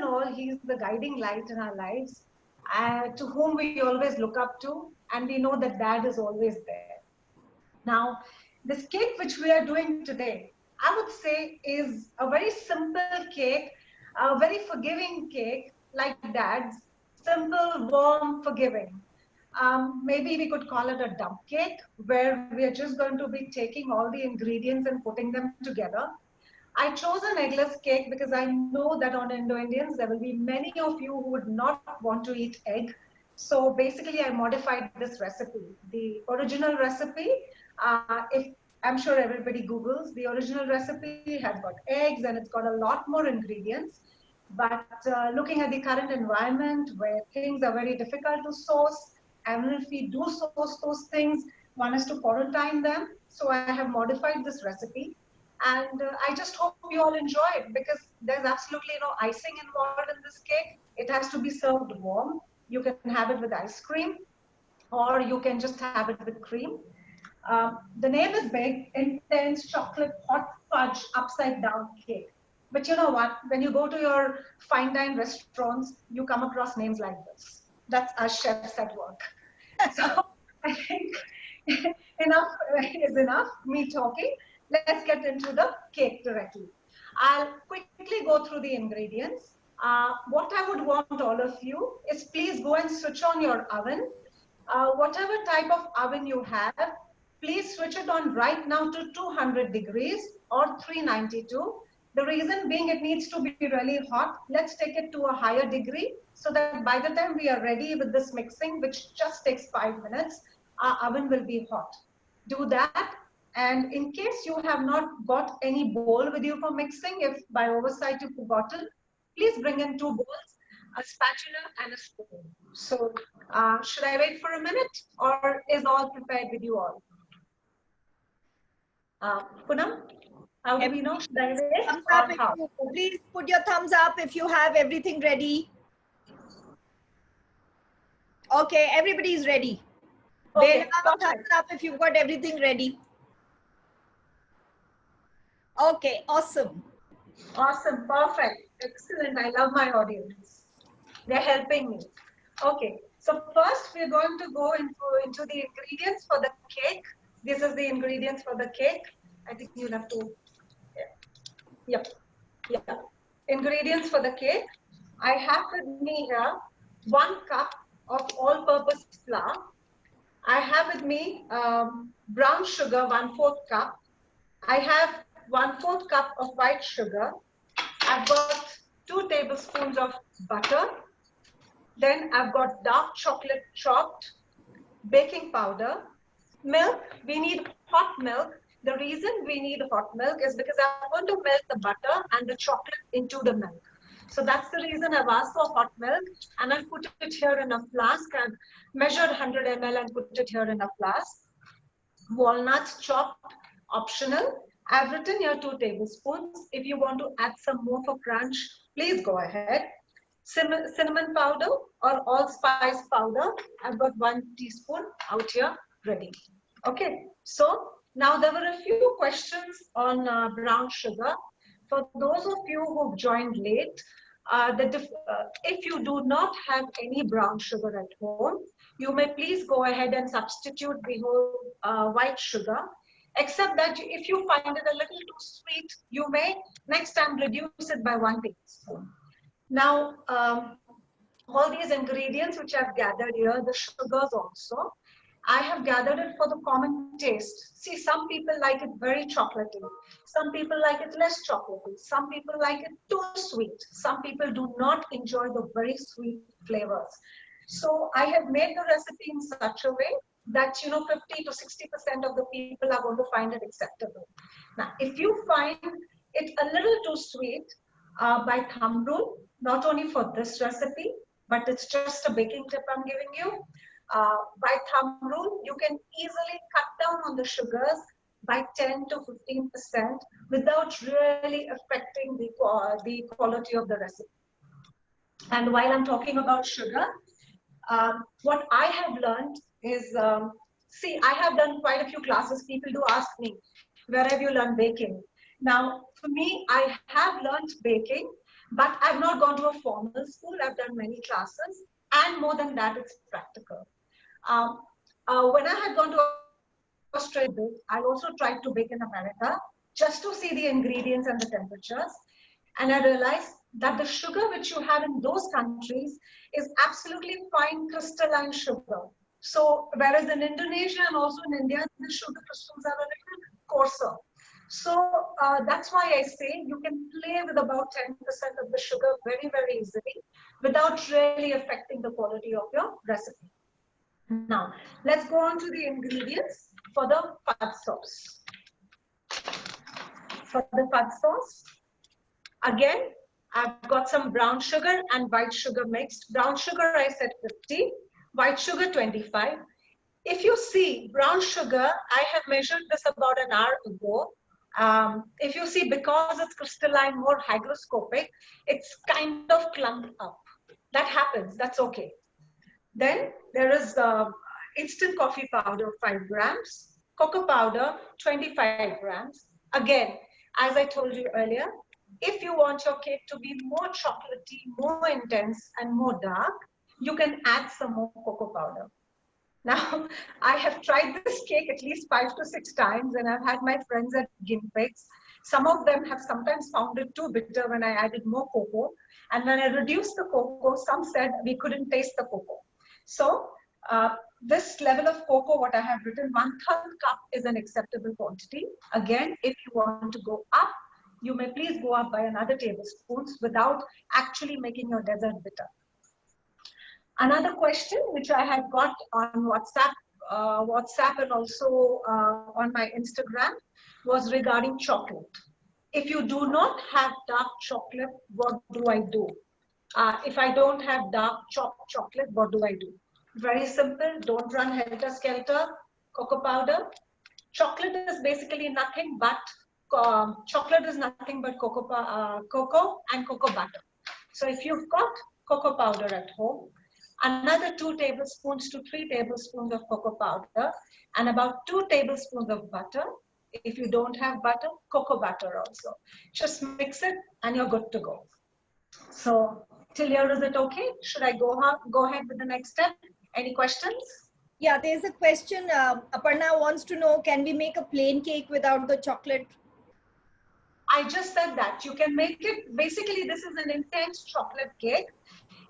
and all, he's the guiding light in our lives, to whom we always look up to, and we know that dad is always there. Now, this cake which we are doing today, I would say is a very simple cake, a very forgiving cake, like dad's, simple, warm, forgiving. Maybe we could call it a dump cake, where we are just going to be taking all the ingredients and putting them together. I chose an eggless cake because I know that on Indo-Indians, there will be many of you who would not want to eat egg. So basically, I modified this recipe. The original recipe, if I'm sure everybody Googles, the original recipe has got eggs and it's got a lot more ingredients. But looking at the current environment where things are very difficult to source, and if we do source those things, one is to quarantine them. So I have modified this recipe. And I just hope you all enjoy it, because there's absolutely no icing involved in this cake. It has to be served warm. You can have it with ice cream, or you can just have it with cream. The name is big, intense chocolate hot fudge upside down cake. But you know what? When you go to your fine dine restaurants, you come across names like this. That's us chefs at work. So I think enough is enough, me talking. Let's get into the cake directly. I'll quickly go through the ingredients. What I would want all of you is please go and switch on your oven. Whatever type of oven you have, please switch it on right now to 200 degrees or 392. The reason being, it needs to be really hot. Let's take it to a higher degree so that by the time we are ready with this mixing, which just takes 5 minutes, our oven will be hot. Do that. And in case you have not got any bowl with you for mixing, if by oversight you've forgotten, please bring in 2 bowls, a spatula and a spoon. So should I wait for a minute, or is all prepared with you all? Poonam, how do we know? Should I wait? Thumbs up if you, please put your thumbs up if you have everything ready. Okay, everybody's ready. Okay, thumbs up if you've got everything ready. Okay, awesome. Awesome, perfect, excellent. I love my audience. They're helping me. Okay, so first we're going to go into the ingredients for the cake. This is the ingredients for the cake. I think you'll have to, yeah. Ingredients for the cake. I have with me here 1 cup of all-purpose flour. I have with me brown sugar, 1/4 cup. I have 1/4 cup of white sugar. I've got 2 tablespoons of butter. Then I've got dark chocolate chopped, baking powder, milk. We need hot milk. The reason we need hot milk is because I want to melt the butter and the chocolate into the milk. So that's the reason I've asked for hot milk, and I'll put it here in a flask. I've measured 100 ml and put it here in a flask. Walnuts chopped, optional. I've written here 2 tablespoons. If you want to add some more for crunch, please go ahead. Cinnamon powder or allspice powder, I've got 1 teaspoon out here ready. Okay, so now there were a few questions on brown sugar. For those of you who've joined late, if you do not have any brown sugar at home, you may please go ahead and substitute the whole white sugar, except that if you find it a little too sweet, you may next time reduce it by 1 tablespoon. Now, all these ingredients which I've gathered here, the sugars also, I have gathered it for the common taste. See, some people like it very chocolatey. Some people like it less chocolatey. Some people like it too sweet. Some people do not enjoy the very sweet flavors. So I have made the recipe in such a way that, 50 to 60% of the people are going to find it acceptable. Now, if you find it a little too sweet, by thumb rule, not only for this recipe, but it's just a baking tip I'm giving you. By thumb rule, you can easily cut down on the sugars by 10 to 15% without really affecting the quality of the recipe. And while I'm talking about sugar, what I have learned is, see, I have done quite a few classes. People do ask me, where have you learned baking? Now, for me, I have learned baking, But I've not gone to a formal school. I've done many classes, and more than that, it's practical. Um, when I had gone to Australia, I also tried to bake in America just to see the ingredients and the temperatures. And I realized that the sugar which you have in those countries is absolutely fine crystalline sugar. So, whereas in Indonesia and also in India, the sugar crystals are a little coarser. So, that's why I say you can play with about 10% of the sugar very, very easily without really affecting the quality of your recipe. Now, let's go on to the ingredients for the fudge sauce. For the fudge sauce, again, I've got some brown sugar and white sugar mixed. Brown sugar, I said 50, white sugar 25. If you see brown sugar, I have measured this about an hour ago. If you see, because it's crystalline, more hygroscopic, it's kind of clumped up. That happens, that's okay. Then there is instant coffee powder, 5 grams, cocoa powder, 25 grams. Again, as I told you earlier, if you want your cake to be more chocolatey, more intense, and more dark, you can add some more cocoa powder. Now, I have tried this cake at least 5 to 6 times, and I've had my friends at guinea pigs. Some of them have sometimes found it too bitter when I added more cocoa. And when I reduced the cocoa, some said we couldn't taste the cocoa. So, this level of cocoa, what I have written, 1/3 cup is an acceptable quantity. Again, if you want to go up, you may please go up by another tablespoons without actually making your dessert bitter. Another question which I had got on WhatsApp and also on my Instagram was regarding chocolate. If you do not have dark chocolate, what do I do? If I don't have dark chocolate, what do I do? Very simple. Don't run helter-skelter. Cocoa powder. Chocolate is basically nothing but cocoa and cocoa butter. So if you've got cocoa powder at home, another 2 tablespoons to 3 tablespoons of cocoa powder and about 2 tablespoons of butter. If you don't have butter, cocoa butter also. Just mix it and you're good to go. So till here, is it okay? Should I go ahead with the next step? Any questions? Yeah, there's a question. Aparna wants to know, can we make a plain cake without the chocolate? I just said that. You can make it, basically this is an intense chocolate cake.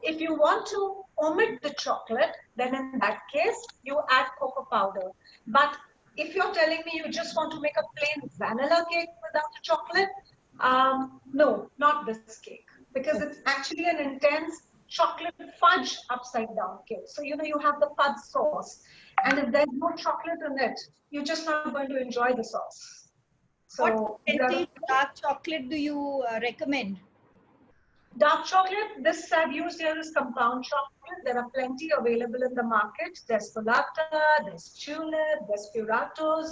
If you want to omit the chocolate, then in that case, you add cocoa powder. But if you're telling me you just want to make a plain vanilla cake without the chocolate, no, not this cake. Because it's actually an intense chocolate fudge upside down cake. So, you know, you have the fudge sauce. And if there's no chocolate in it, you're just not going to enjoy the sauce. So, what percentage dark chocolate do you recommend? Dark chocolate, this I've used here is compound chocolate. There are plenty available in the market. There's Polata, there's Tulip, there's Puratos.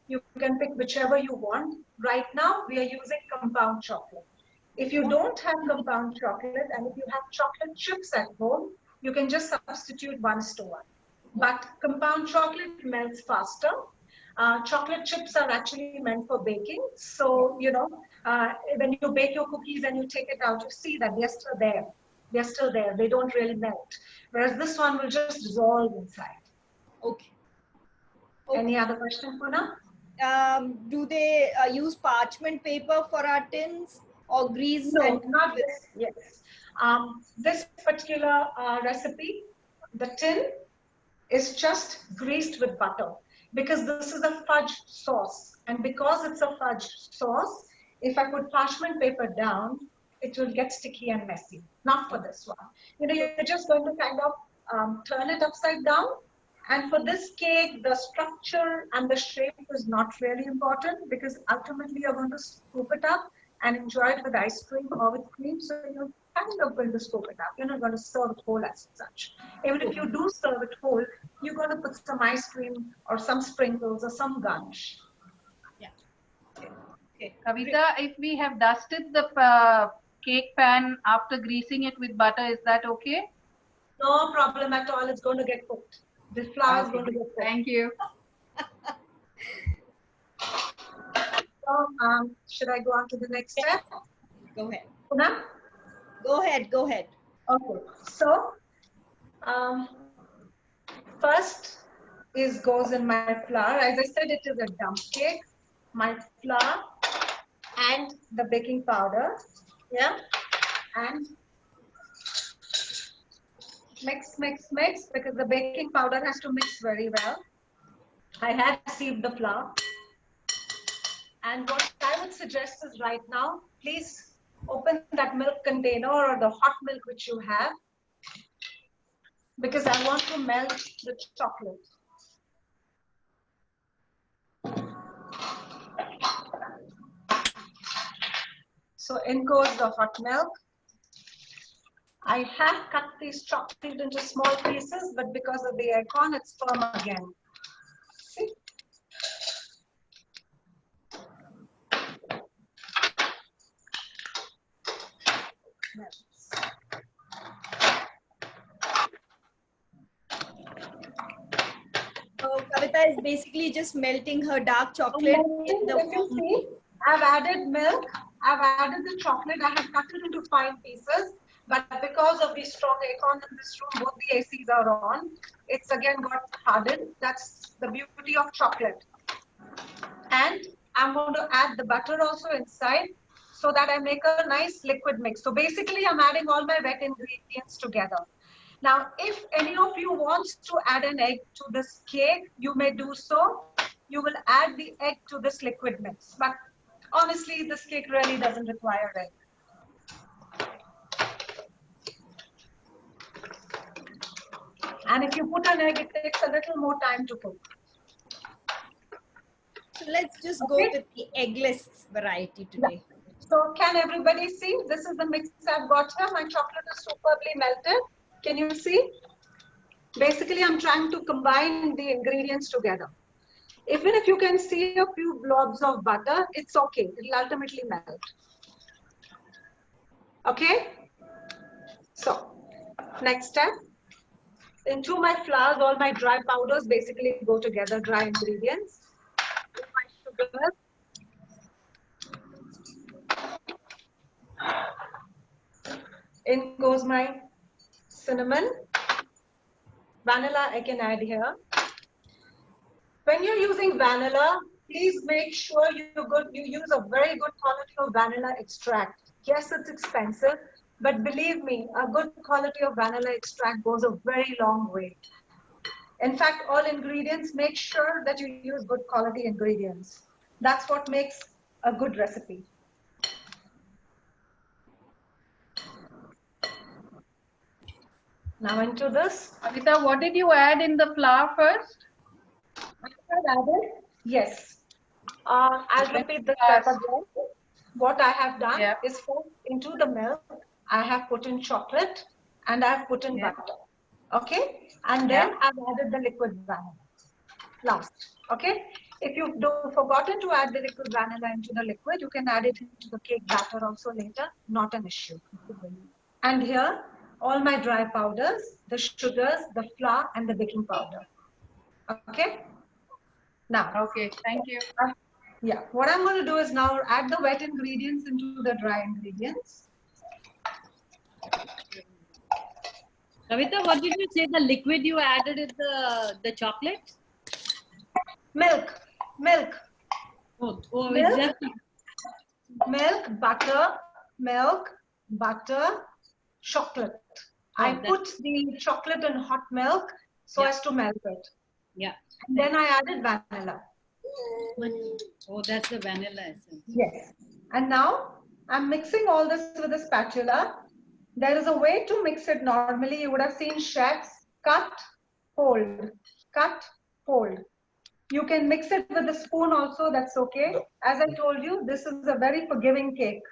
You can pick whichever you want. Right now, we are using compound chocolate. If you don't have compound chocolate and if you have chocolate chips at home, you can just substitute 1:1. But compound chocolate melts faster. Chocolate chips are actually meant for baking. So, you know, when you bake your cookies and you take it out, you see that they're still there. They're still there. They don't really melt. Whereas this one will just dissolve inside. Okay. Any other question, Puna? Do they use parchment paper for our tins or grease? No, not this. Yes. This particular recipe, the tin is just greased with butter because this is a fudge sauce. And because it's a fudge sauce, if I put parchment paper down, it will get sticky and messy. Not for this one. You know, you're just going to kind of turn it upside down. And for this cake, the structure and the shape is not really important because ultimately you're going to scoop it up and enjoy it with ice cream or with cream. So you're kind of going to scoop it up. You're not going to serve it whole as such. Even if you do serve it whole, you're going to put some ice cream or some sprinkles or some garnish. Yeah. Okay. Kavita, if we have dusted the cake pan after greasing it with butter, is that okay? No problem at all. It's going to get cooked. The flour is going to get cooked. Thank you. So, should I go on to the next step? Go ahead. Puna? Go ahead, go ahead. Okay, so first goes in my flour. As I said, it is a dump cake. My flour and the baking powder, yeah, and mix, mix, mix, because the baking powder has to mix very well. I have sieved the flour. And what I would suggest is right now, please open that milk container or the hot milk which you have, because I want to melt the chocolate. So in goes the hot milk. I have cut these chocolate into small pieces, but because of the aircon, it's firm again. See? So Kavita is basically just melting her dark chocolate in the If you see, I've added milk, I've added the chocolate, I have cut it into fine pieces, but because of the strong aircon in this room, both the ACs are on, it's again got hardened. That's the beauty of chocolate. And I'm going to add the butter also inside so that I make a nice liquid mix. So basically, I'm adding all my wet ingredients together. Now, if any of you wants to add an egg to this cake, you may do so. You will add the egg to this liquid mix. But honestly, this cake really doesn't require egg. And if you put an egg, it takes a little more time to cook. So let's just go with the eggless variety today. Yeah. So can everybody see? This is the mix I've got here. My chocolate is superbly melted. Can you see? Basically, I'm trying to combine the ingredients together. Even if you can see a few blobs of butter, it's okay. It'll ultimately melt. Okay? So, next step. Into my flours, all my dry powders basically go together, dry ingredients. My sugar. In goes my cinnamon. Vanilla I can add here. When you're using vanilla, please make sure you use a very good quality of vanilla extract. Yes, it's expensive, but believe me, a good quality of vanilla extract goes a very long way. In fact, all ingredients, make sure that you use good quality ingredients. That's what makes a good recipe. Now into this. Kavita, what did you add in the flour first? Yes. I'll repeat the step again. What I have done is first into the milk, I have put in chocolate and I have put in butter. Okay. And then I've added the liquid vanilla last. Okay. If you've forgotten to add the liquid vanilla into the liquid, you can add it into the cake batter also later. Not an issue. And here, all my dry powders, the sugars, the flour, and the baking powder. Okay. Now. Okay. Thank you. Yeah, what I'm going to do is now add the wet ingredients into the dry ingredients. Kavita, what did you say? The liquid you added is the chocolate? Milk. Oh, milk, exactly. Milk, butter, chocolate. I put the chocolate in hot milk so as to melt it. Yeah. And then I added vanilla. Oh, that's the vanilla essence. Yes. And now I'm mixing all this with a spatula. There is a way to mix it normally. You would have seen chefs cut, fold, cut, fold. You can mix it with a spoon also, that's okay. As I told you, this is a very forgiving cake.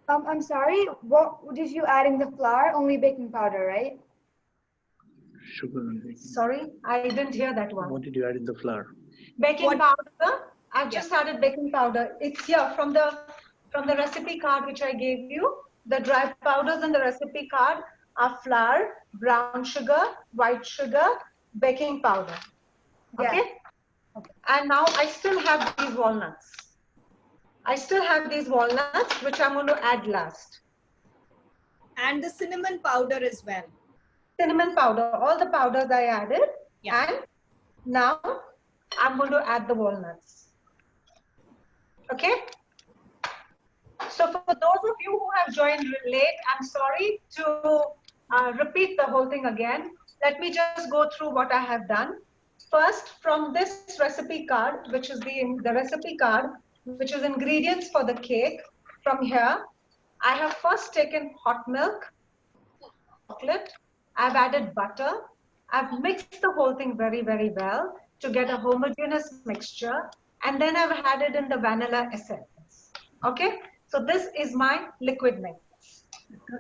I'm sorry, what did you add in the flour? Only baking powder, right? Sugar and baking. Sorry, I didn't hear that one. What did you add in the flour? Baking powder. I've just added baking powder. It's here from the recipe card which I gave you. The dry powders in the recipe card are flour, brown sugar, white sugar, baking powder. Okay? Yeah. Okay. And now I still have these walnuts. I still have these walnuts, which I'm going to add last. And the cinnamon powder as well. Cinnamon powder, all the powders I added. Yeah. And now I'm going to add the walnuts. Okay. So for those of you who have joined late, I'm sorry to repeat the whole thing again. Let me just go through what I have done. First, from this recipe card, which is the recipe card, which is ingredients for the cake, from here, I have first taken hot milk, chocolate, I've added butter, I've mixed the whole thing very, very well to get a homogeneous mixture, and then I've added in the vanilla essence. Okay, so this is my liquid mix.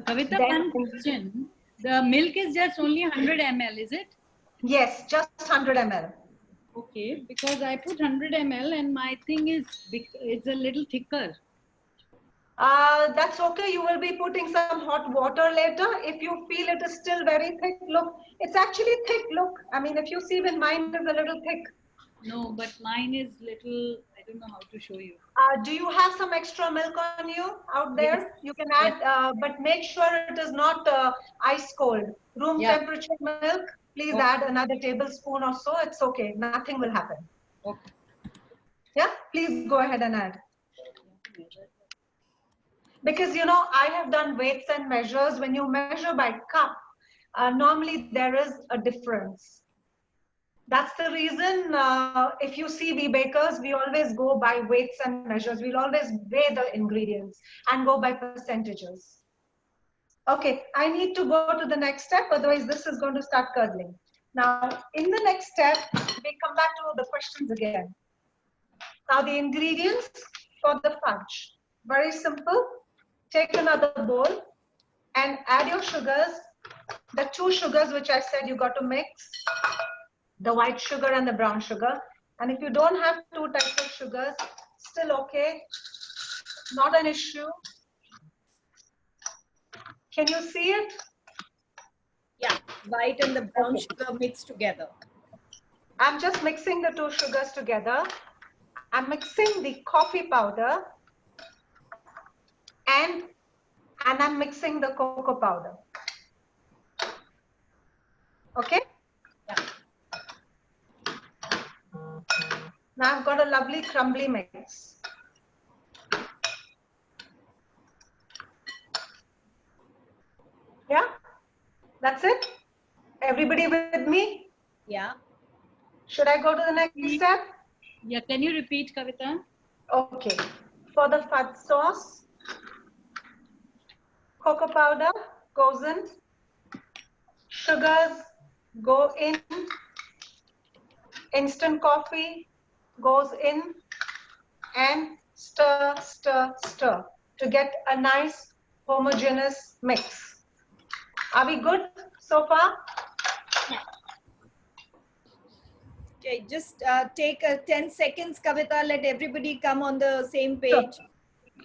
Kavita, Then- one question. The milk is just only 100 ml, is it? Yes, just 100 ml. Okay, because I put 100 ml and my thing is it's a little thicker. That's okay. You will be putting some hot water later. If you feel it is still very thick, look, it's actually thick. Look, I mean, if you see when mine is a little thick. No, but mine is little, I don't know how to show you. Do you have some extra milk on you out there? Yes. You can add, but make sure it is not ice cold. Room Yeah. temperature milk, please Okay. add another tablespoon or so. It's okay. Nothing will happen. Okay. Yeah, please go ahead and add. Because, you know, I have done weights and measures. When you measure by cup, normally there is a difference. That's the reason if you see we bakers, we always go by weights and measures. We'll always weigh the ingredients and go by percentages. Okay, I need to go to the next step, otherwise this is going to start curdling. Now, in the next step, we come back to the questions again. Now, the ingredients for the fudge. Very simple. Take another bowl and add your sugars. The two sugars which I said you got to mix. The white sugar and the brown sugar. And if you don't have two types of sugars, still okay. Not an issue. Can you see it? Yeah, white and the brown Okay. sugar mixed together. I'm just mixing the two sugars together. I'm mixing the coffee powder and I'm mixing the cocoa powder. Okay? Now I've got a lovely crumbly mix. Yeah? That's it? Everybody with me? Yeah. Should I go to the next step? Yeah, can you repeat, Kavita? Okay. For the fudge sauce, cocoa powder goes in, sugars go in, instant coffee goes in, and stir, stir, stir to get a nice homogeneous mix. Are we good so far? Okay, just take 10 seconds, Kavita. Let everybody come on the same page.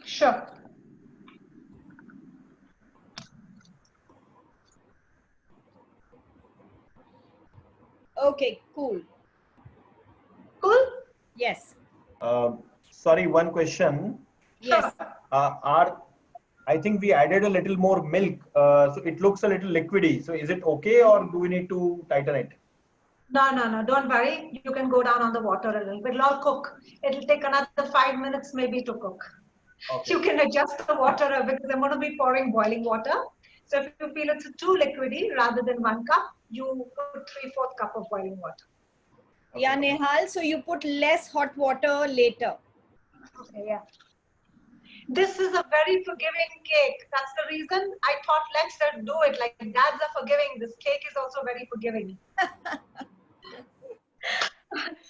Sure. Okay, cool. Cool? Yes. Sorry, one question. Yes. I think we added a little more milk, so it looks a little liquidy. So is it okay, or do we need to tighten it? No, no, no, don't worry. You can go down on the water a little bit. It'll all cook. It'll take another 5 minutes maybe to cook. Okay. You can adjust the water because I'm going to be pouring boiling water. So if you feel it's too liquidy, rather than 1 cup, you put 3/4 cup of boiling water. Yeah, Nehal. So you put less hot water later. Okay, yeah. This is a very forgiving cake. That's the reason I thought let's do it. Like dads are forgiving. This cake is also very forgiving.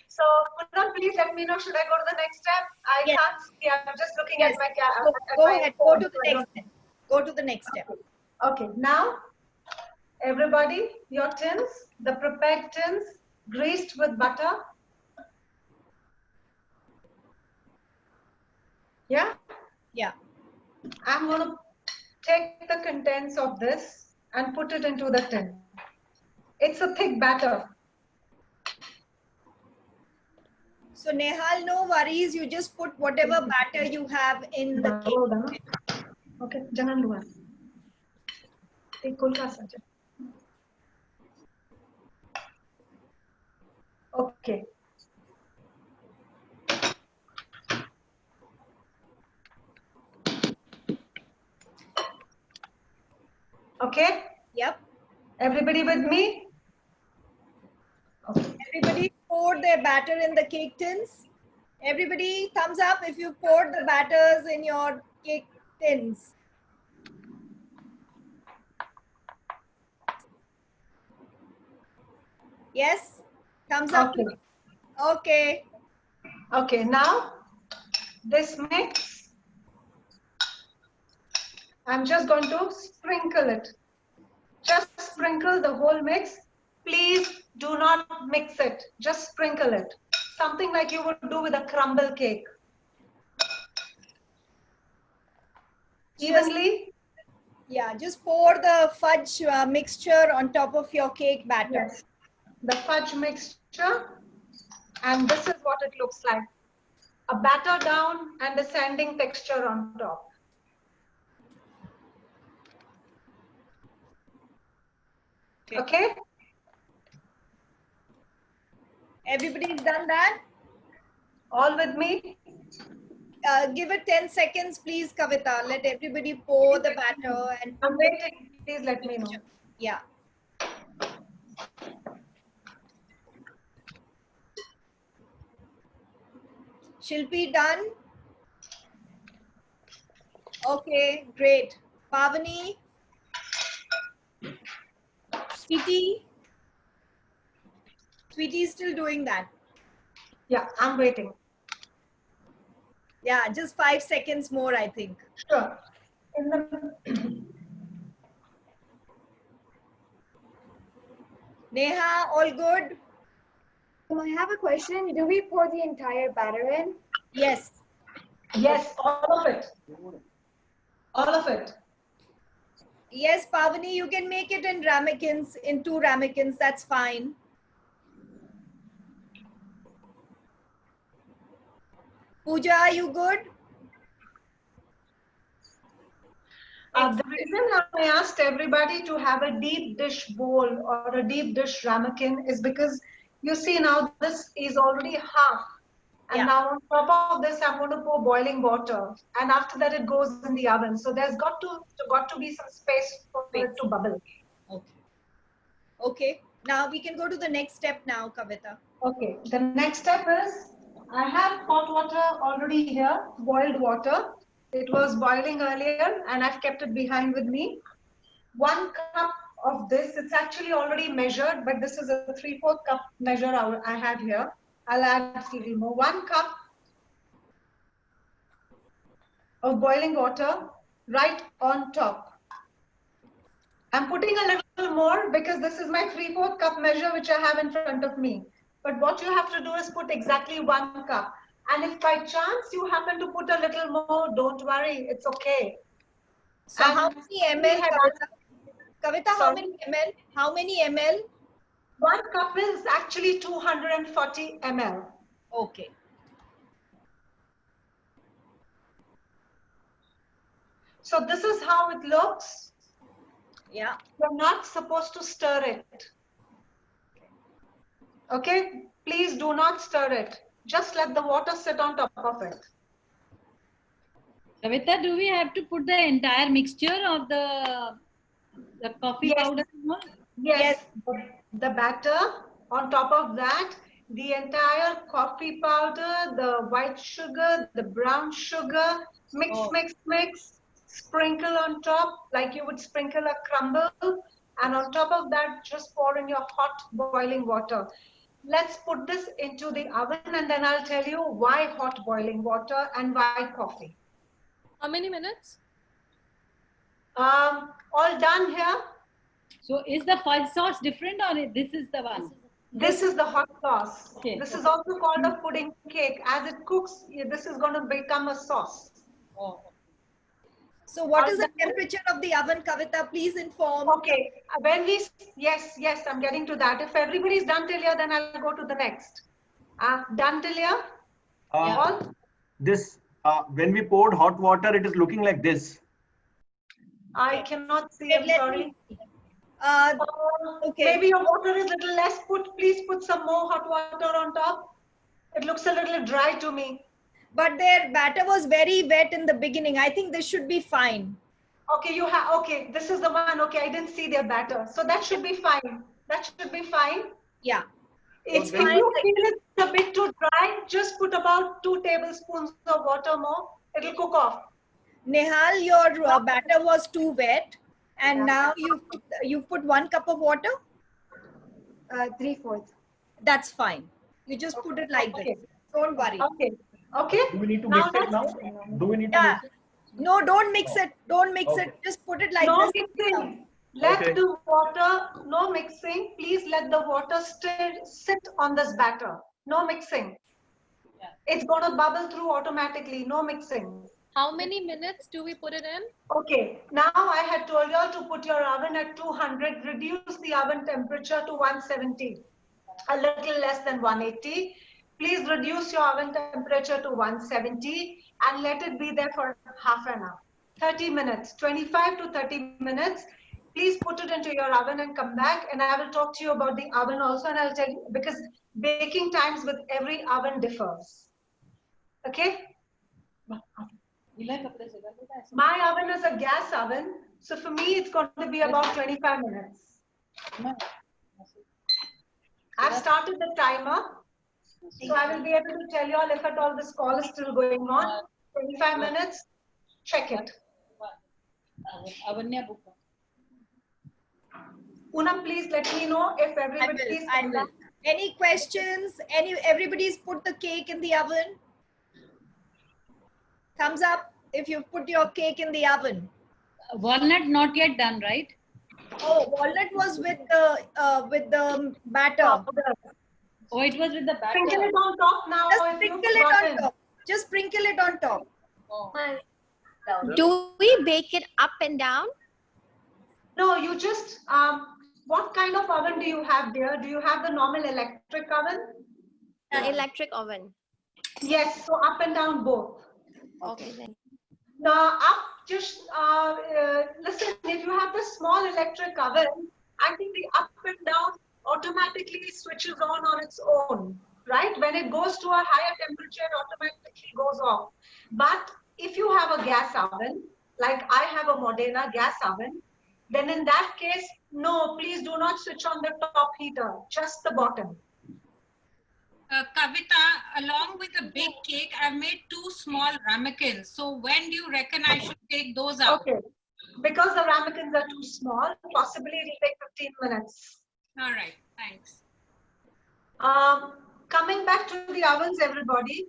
So, Kunal, please let me know. Should I go to the next step? I Yes. can't see. I'm just looking Yes. at my cat. Go ahead. Go to the next step. Go to the next step. Okay, now everybody, your tins, the prepared tins, greased with butter. Yeah, Yeah. I'm going to take the contents of this and put it into the tin. It's a thick batter. So Nehal, no worries. You just put whatever batter you have in the cake. Okay, jangan luar. Kulkas saja. Okay. Okay. Yep. Everybody with me? Okay. Everybody poured their batter in the cake tins. Everybody, thumbs up if you poured the batters in your cake tins. Yes? Thumbs up. Okay. Okay. Okay, now this mix, I'm just going to sprinkle it. Just sprinkle the whole mix. Please do not mix it. Just sprinkle it. Something like you would do with a crumble cake. Evenly? Yeah, just pour the fudge mixture on top of your cake batter. Yes. The fudge mixture. And this is what it looks like. A batter down and a sanding texture on top. Okay? Everybody's done that? All with me? Give it 10 seconds, please, Kavita. Let everybody pour the batter and I'm waiting. Please let me know. yeah. Shilpi done? Okay, great. Pavani? Sweetie? Sweetie's still doing that. Yeah, I'm waiting. Yeah, just 5 seconds more, I think. Sure. In the Neha, all good? I have a question. Do we pour the entire batter in? Yes. yes, all of it. All of it. Yes, Pavani, you can make it in ramekins, in 2 ramekins, that's fine. Pooja, are you good? The reason I asked everybody to have a deep dish bowl or a deep dish ramekin is because you see now this is already half. And Yeah. now on top of this, I'm going to pour boiling water. And after that, it goes in the oven. So there's got to be some space for it to bubble. Okay. Okay. Now we can go to the next step now, Kavita. Okay. The next step is I have hot water already here, boiled water. It was boiling earlier and I've kept it behind with me. 1 cup of this, it's actually already measured, but this is a 3/4 cup measure I have here. I'll add a little more. 1 cup of boiling water right on top. I'm putting a little more because this is my 3/4 cup measure which I have in front of me. But what you have to do is put exactly 1 cup. And if by chance you happen to put a little more, don't worry, it's okay. So And how many ml, Kavita? Kavita, how Sorry? many ml? How many ml? 1 cup is actually 240 ml. Okay. So this is how it looks. Yeah. You're not supposed to stir it. Okay? Please do not stir it. Just let the water sit on top of it. Kavita, do we have to put the entire mixture of the coffee Yes. powder? Yes. The batter, on top of that, the entire coffee powder, the white sugar, the brown sugar, mix, mix, mix, sprinkle on top like you would sprinkle a crumble. And on top of that, just pour in your hot boiling water. Let's put this into the oven and then I'll tell you why hot boiling water and why coffee. How many minutes? All done here. So is the fudge sauce different or this is the one? This is the hot sauce. Okay. This is also called a pudding cake. As it cooks, this is going to become a sauce. Oh. So what is the temperature of the oven, Kavita? Please inform. Okay. When we, yes, I'm getting to that. If everybody's done till here, then I'll go to the next. Done till here? Uh, All? This when we poured hot water, it is looking like this. I cannot see. Wait, I'm let sorry. me. Uh, okay. Maybe your water is a little less. Please put some more hot water on top. It looks a little dry to me. But their batter was very wet in the beginning. I think this should be fine. Okay, you have. Okay, this is the one. Okay, I didn't see their batter, so that should be fine. That should be fine. Yeah. If you feel it's a bit too dry, just put about 2 tablespoons of water more. It'll cook off. Nehal, your batter was too wet, and now you've put 1 cup of water. 3/4. That's fine. You just put it like Okay. this. Don't worry. Okay. Okay. Do we need to Now mix it now? let's- Do we need to Yeah. mix it? No, don't mix it. Don't mix Okay. it. Just put it like No this. mixing. Let Okay. the water, no mixing. Please let the water sit on this batter. No mixing. It's going to bubble through automatically. No mixing. How many minutes do we put it in? Okay. Now I had told you all to put your oven at 200. Reduce the oven temperature to 170. A little less than 180. Please reduce your oven temperature to 170 and let it be there for half an hour. 30 minutes, 25 to 30 minutes. Please put it into your oven and come back, and I will talk to you about the oven also, and I'll tell you, because baking times with every oven differs. Okay? My oven is a gas oven, so for me it's going to be about 25 minutes. I've started the timer, so I will be able to tell you all if at all this call is still going on. 25 minutes, check it. Poonam, please let me know if everybody is. I will. Any questions? Everybody's put the cake in the oven? Thumbs up if you've put your cake in the oven. Walnut not yet done, right? Oh, walnut was with the batter. Oh, it was with the batter. Sprinkle it on top now. Just if sprinkle you've it on forgotten. top. Just sprinkle it on top. Do we bake it up and down? No, you just, what kind of oven do you have there? Do you have the normal electric oven? Electric oven. Yes, so up and down both. Okay then. Now up, just listen, if you have the small electric oven, I think the up and down automatically switches on its own, right? When it goes to a higher temperature, it automatically goes off. But if you have a gas oven, like I have a Modena gas oven, then in that case, no, please do not switch on the top heater, just the bottom. Kavita, along with the big cake, I've made 2 small ramekins. So when do you reckon I should take those out? Okay, because the ramekins are too small, possibly it will take 15 minutes. All right, thanks. Coming back to the ovens, everybody.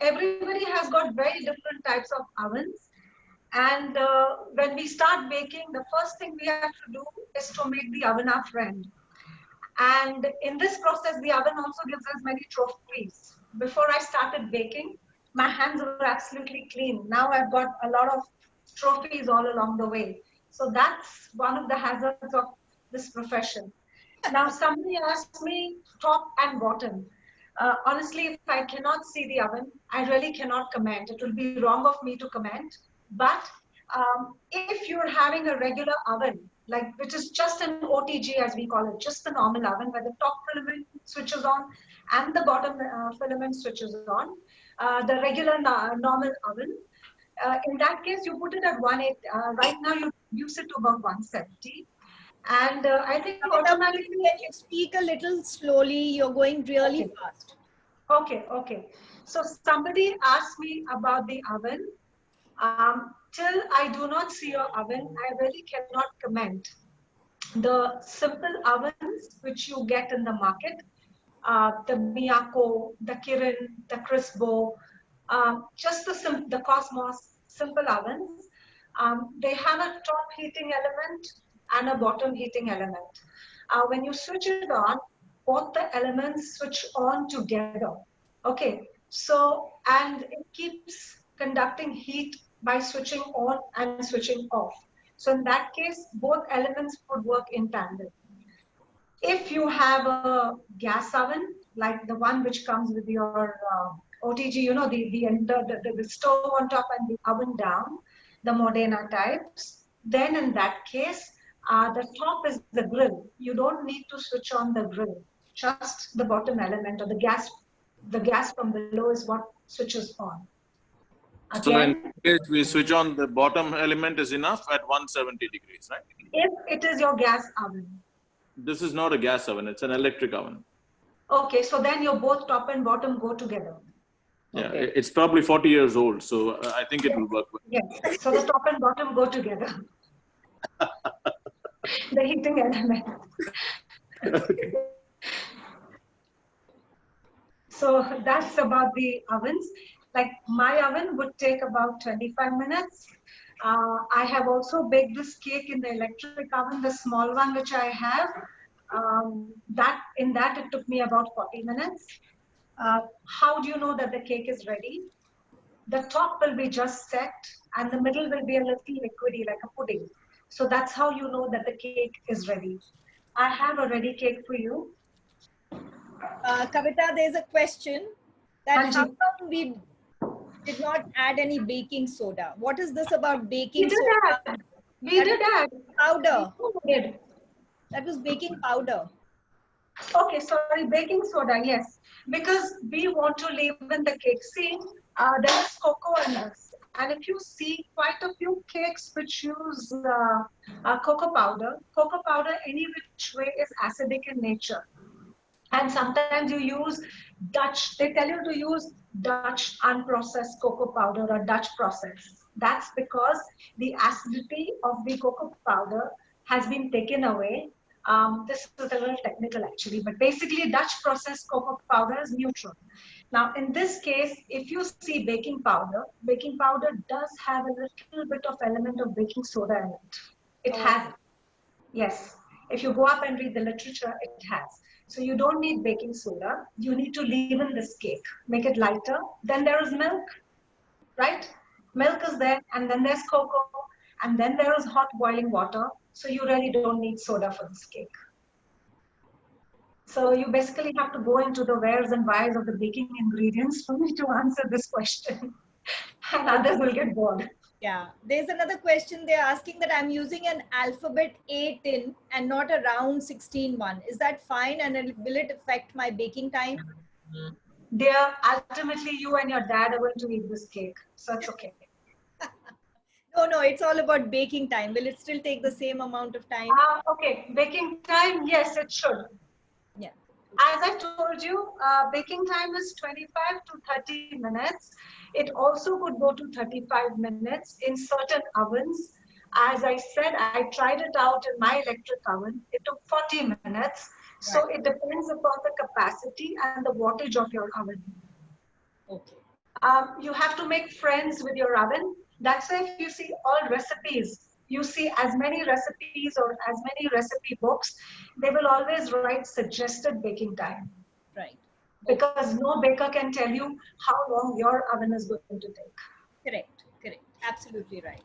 Everybody has got very different types of ovens. And when we start baking, the first thing we have to do is to make the oven our friend. And in this process, the oven also gives us many trophies. Before I started baking, my hands were absolutely clean. Now I've got a lot of trophies all along the way. So that's one of the hazards of this profession. Now somebody asked me top and bottom. Honestly, if I cannot see the oven, I really cannot comment. It will be wrong of me to comment. But if you're having a regular oven, like which is just an OTG as we call it, just the normal oven where the top filament switches on and the bottom filament switches on, the regular normal oven. In that case, you put it at 180. Right now, you reduce it to about 170. And I think automatically. When you speak a little slowly, you're going really fast. Okay, okay. So somebody asked me about the oven. Till I do not see your oven, I really cannot comment. The simple ovens which you get in the market, the Miyako, the Kirin, the Crispo, just the Cosmos simple ovens, they have a top heating element and a bottom heating element. When you switch it on, both the elements switch on together. Okay, so, and it keeps conducting heat by switching on and switching off. So in that case, both elements would work in tandem. If you have a gas oven, like the one which comes with your OTG, you know, the stove on top and the oven down, the Modena types, then in that case, the top is the grill. You don't need to switch on the grill. Just the bottom element or the gas from below is what switches on. So in Again, case we switch on the bottom element is enough at 170 degrees, right? if it is your gas oven. This is not a gas oven, it's an electric oven. Okay, so then your both top and bottom go together. Yeah, Okay. it's probably 40 years old, so I think it will work. Yes, so the top and bottom go together. The heating element. So that's about the ovens. Like my oven would take about 25 minutes. I have also baked this cake in the electric oven, the small one which I have. In that it took me about 40 minutes. How do you know that the cake is ready? The top will be just set and the middle will be a little liquidy like a pudding. So that's how you know that the cake is ready. I have a ready cake for you. Kavita, there's a question that Anji. how come we did not add any baking soda? What is this about baking We did soda? add. We did add. Powder. We did. That was baking powder. Okay, sorry, baking soda, yes. Because we want to leaven the cake. See, there is cocoa in this. And if you see quite a few cakes which use cocoa powder any which way is acidic in nature. And sometimes you use Dutch, they tell you to use Dutch unprocessed cocoa powder or Dutch process. That's because the acidity of the cocoa powder has been taken away. This is a little technical actually, but basically Dutch processed cocoa powder is neutral. Now in this case, if you see baking powder does have a little bit of element of baking soda in it. It has, yes. If you go up and read the literature, it has. So you don't need baking soda. You need to leaven this cake, make it lighter. Then there is milk, right? Milk is there, and then there's cocoa, and then there is hot boiling water. So you really don't need soda for this cake. So you basically have to go into the wheres and whys of the baking ingredients for me to answer this question. And others will get bored. Yeah, there's another question. They're asking that I'm using an alphabet A tin and not a round 16 one. Is that fine? And will it affect my baking time? Dear, ultimately you and your dad are going to eat this cake. So it's okay. No, it's all about baking time. Will it still take the same amount of time? Okay, baking time, yes, it should. Yeah. As I told you, baking time is 25 to 30 minutes. It also could go to 35 minutes in certain ovens. As I said, I tried it out in my electric oven. It took 40 minutes. So it depends upon the capacity and the wattage of your oven. Okay. You have to make friends with your oven. That's why if you see all recipes, you see as many recipes or as many recipe books, they will always write suggested baking time. Right. Because no baker can tell you how long your oven is going to take. Correct. Absolutely right.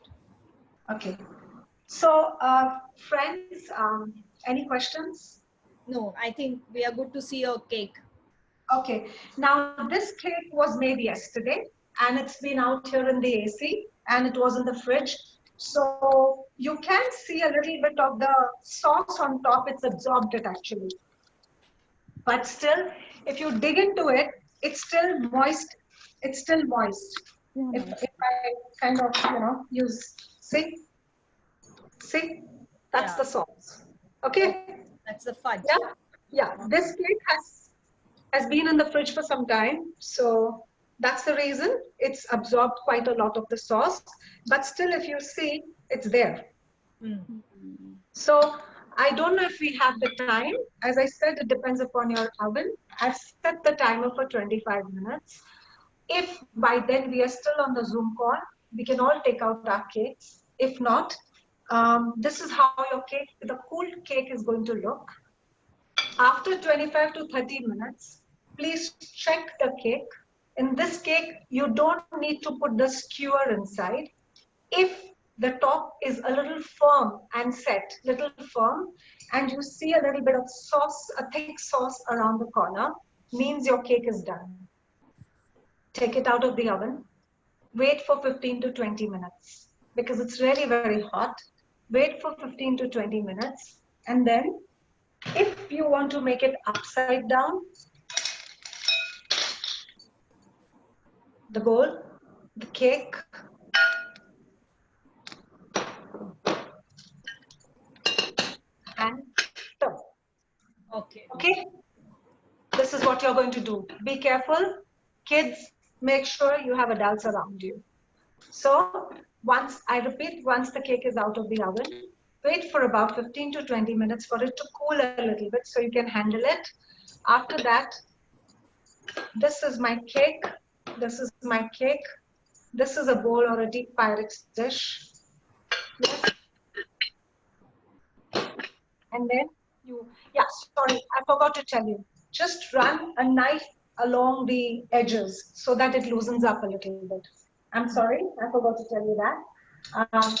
Okay. So, friends, any questions? No, I think we are good to see your cake. Okay. Now, this cake was made yesterday and it's been out here in the AC and it was in the fridge. So you can see a little bit of the sauce on top. It's absorbed it actually. But still, if you dig into it, it's still moist. It's still moist. If I kind of, use, see, that's the sauce. Okay. That's the fudge. Yeah. This cake has been in the fridge for some time. So that's the reason it's absorbed quite a lot of the sauce. But still, if you see, it's there. So I don't know if we have the time. As I said, it depends upon your oven. I've set the timer for 25 minutes. If by then we are still on the Zoom call, we can all take out our cakes. If not, this is how your cake, the cooled cake is going to look. After 25 to 30 minutes, please check the cake. In this cake, you don't need to put the skewer inside. If the top is a little firm and set, and you see a little bit of sauce, a thick sauce around the corner, means your cake is done. Take it out of the oven. Wait for 15 to 20 minutes because it's really very hot. Wait for 15 to 20 minutes. And then if you want to make it upside down, the bowl, the cake, and turn. Okay. Okay? This is what you're going to do. Be careful. Kids, make sure you have adults around you. So once, I repeat, once the cake is out of the oven, wait for about 15 to 20 minutes for it to cool a little bit so you can handle it. After that, this is my cake. This is my cake. This is a bowl or a deep Pyrex dish. Yes. And then you, yeah, sorry, I forgot to tell you. Just run a knife along the edges so that it loosens up a little bit. I'm sorry, I forgot to tell you that.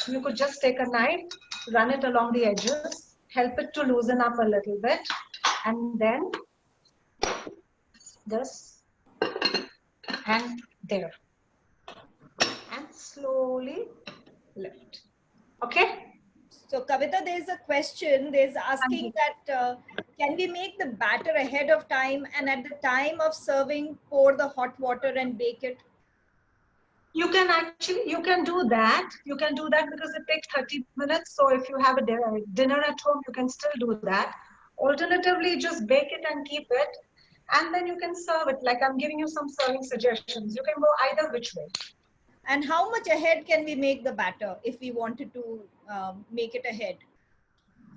You could just take a knife, run it along the edges, help it to loosen up a little bit, and then this and there. And slowly lift. Okay? So Kavita, there's a question. There's asking that can we make the batter ahead of time and at the time of serving, pour the hot water and bake it? You can actually, you can do that. You can do that because it takes 30 minutes. So if you have a dinner at home, you can still do that. Alternatively, just bake it and keep it. And then you can serve it. Like I'm giving you some serving suggestions. You can go either which way. And how much ahead can we make the batter if we wanted to make it ahead?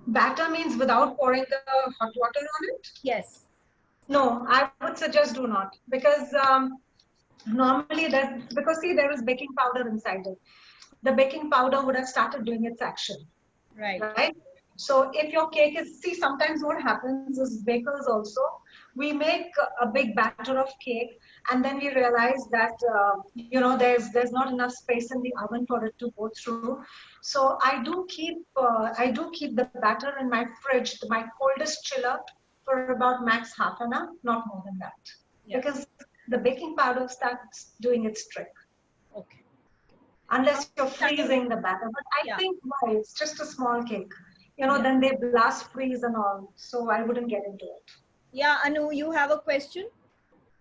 Batter means without pouring the hot water on it? Yes. No, I would suggest do not. Because normally, because see, there is baking powder inside it. The baking powder would have started doing its action. Right. Right? So if your cake is, see, sometimes what happens is bakers also, we make a big batter of cake and then we realize that, you know, there's not enough space in the oven for it to go through. So I do keep the batter in my fridge, my coldest chiller, for about max half an hour, not more than that. Yeah. Because the baking powder starts doing its trick. Okay. Unless you're freezing the batter. But I think why? It's just a small cake. You know, then they blast freeze and all. So I wouldn't get into it. Yeah, Anu, you have a question?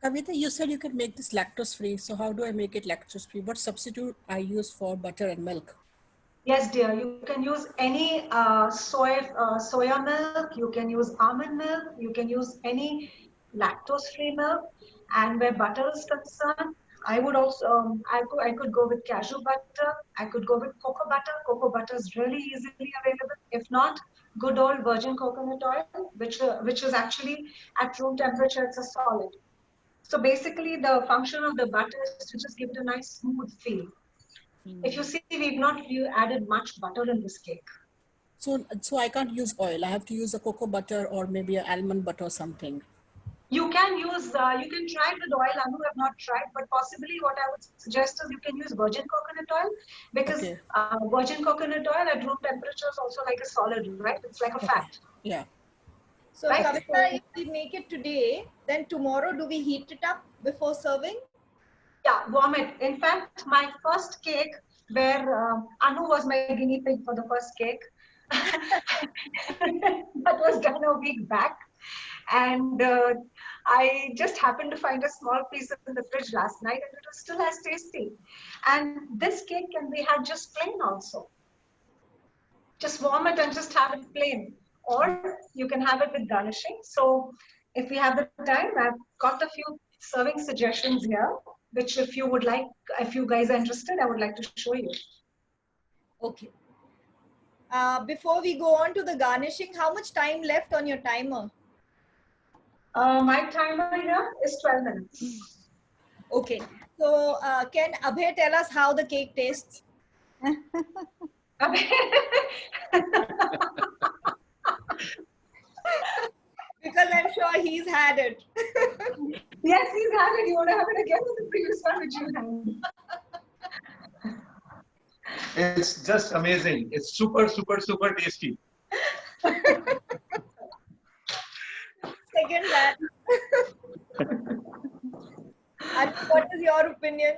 Kavita, you said you can make this lactose free. So how do I make it lactose free? What substitute I use for butter and milk? Yes, dear. You can use any soya milk. You can use almond milk. You can use any lactose free milk. And where butter is concerned, I would also, I could go with cashew butter. I could go with cocoa butter. Cocoa butter is really easily available. If not, good old virgin coconut oil, which is actually at room temperature, it's a solid. So basically the function of the butter is to just give it a nice smooth feel. If you see, we've not added much butter in this cake. So I can't use oil. I have to use a cocoa butter or maybe an almond butter or something. You can use, you can try with oil. Anu have not tried, but possibly what I would suggest is you can use virgin coconut oil because virgin coconut oil at room temperature is also like a solid, right? It's like a fat. Yeah. So right? Kavita, if we make it today, then tomorrow do we heat it up before serving? Yeah, warm it. In fact, my first cake where Anu was my guinea pig for the first cake, that was done a week back. And I just happened to find a small piece in the fridge last night and it was still as tasty. And this cake can be had just plain also. Just warm it and just have it plain. Or you can have it with garnishing. So if we have the time, I've got a few serving suggestions here, which if you would like, if you guys are interested, I would like to show you. Okay. Before we go on to the garnishing, how much time left on your timer? My timer here is 12 minutes. Okay. So can Abhay tell us how the cake tastes? Because I'm sure he's had it. Yes, he's had it. You want to have it again with the previous one which you had? It's just amazing. It's super, super, super tasty. Second that. And what is your opinion?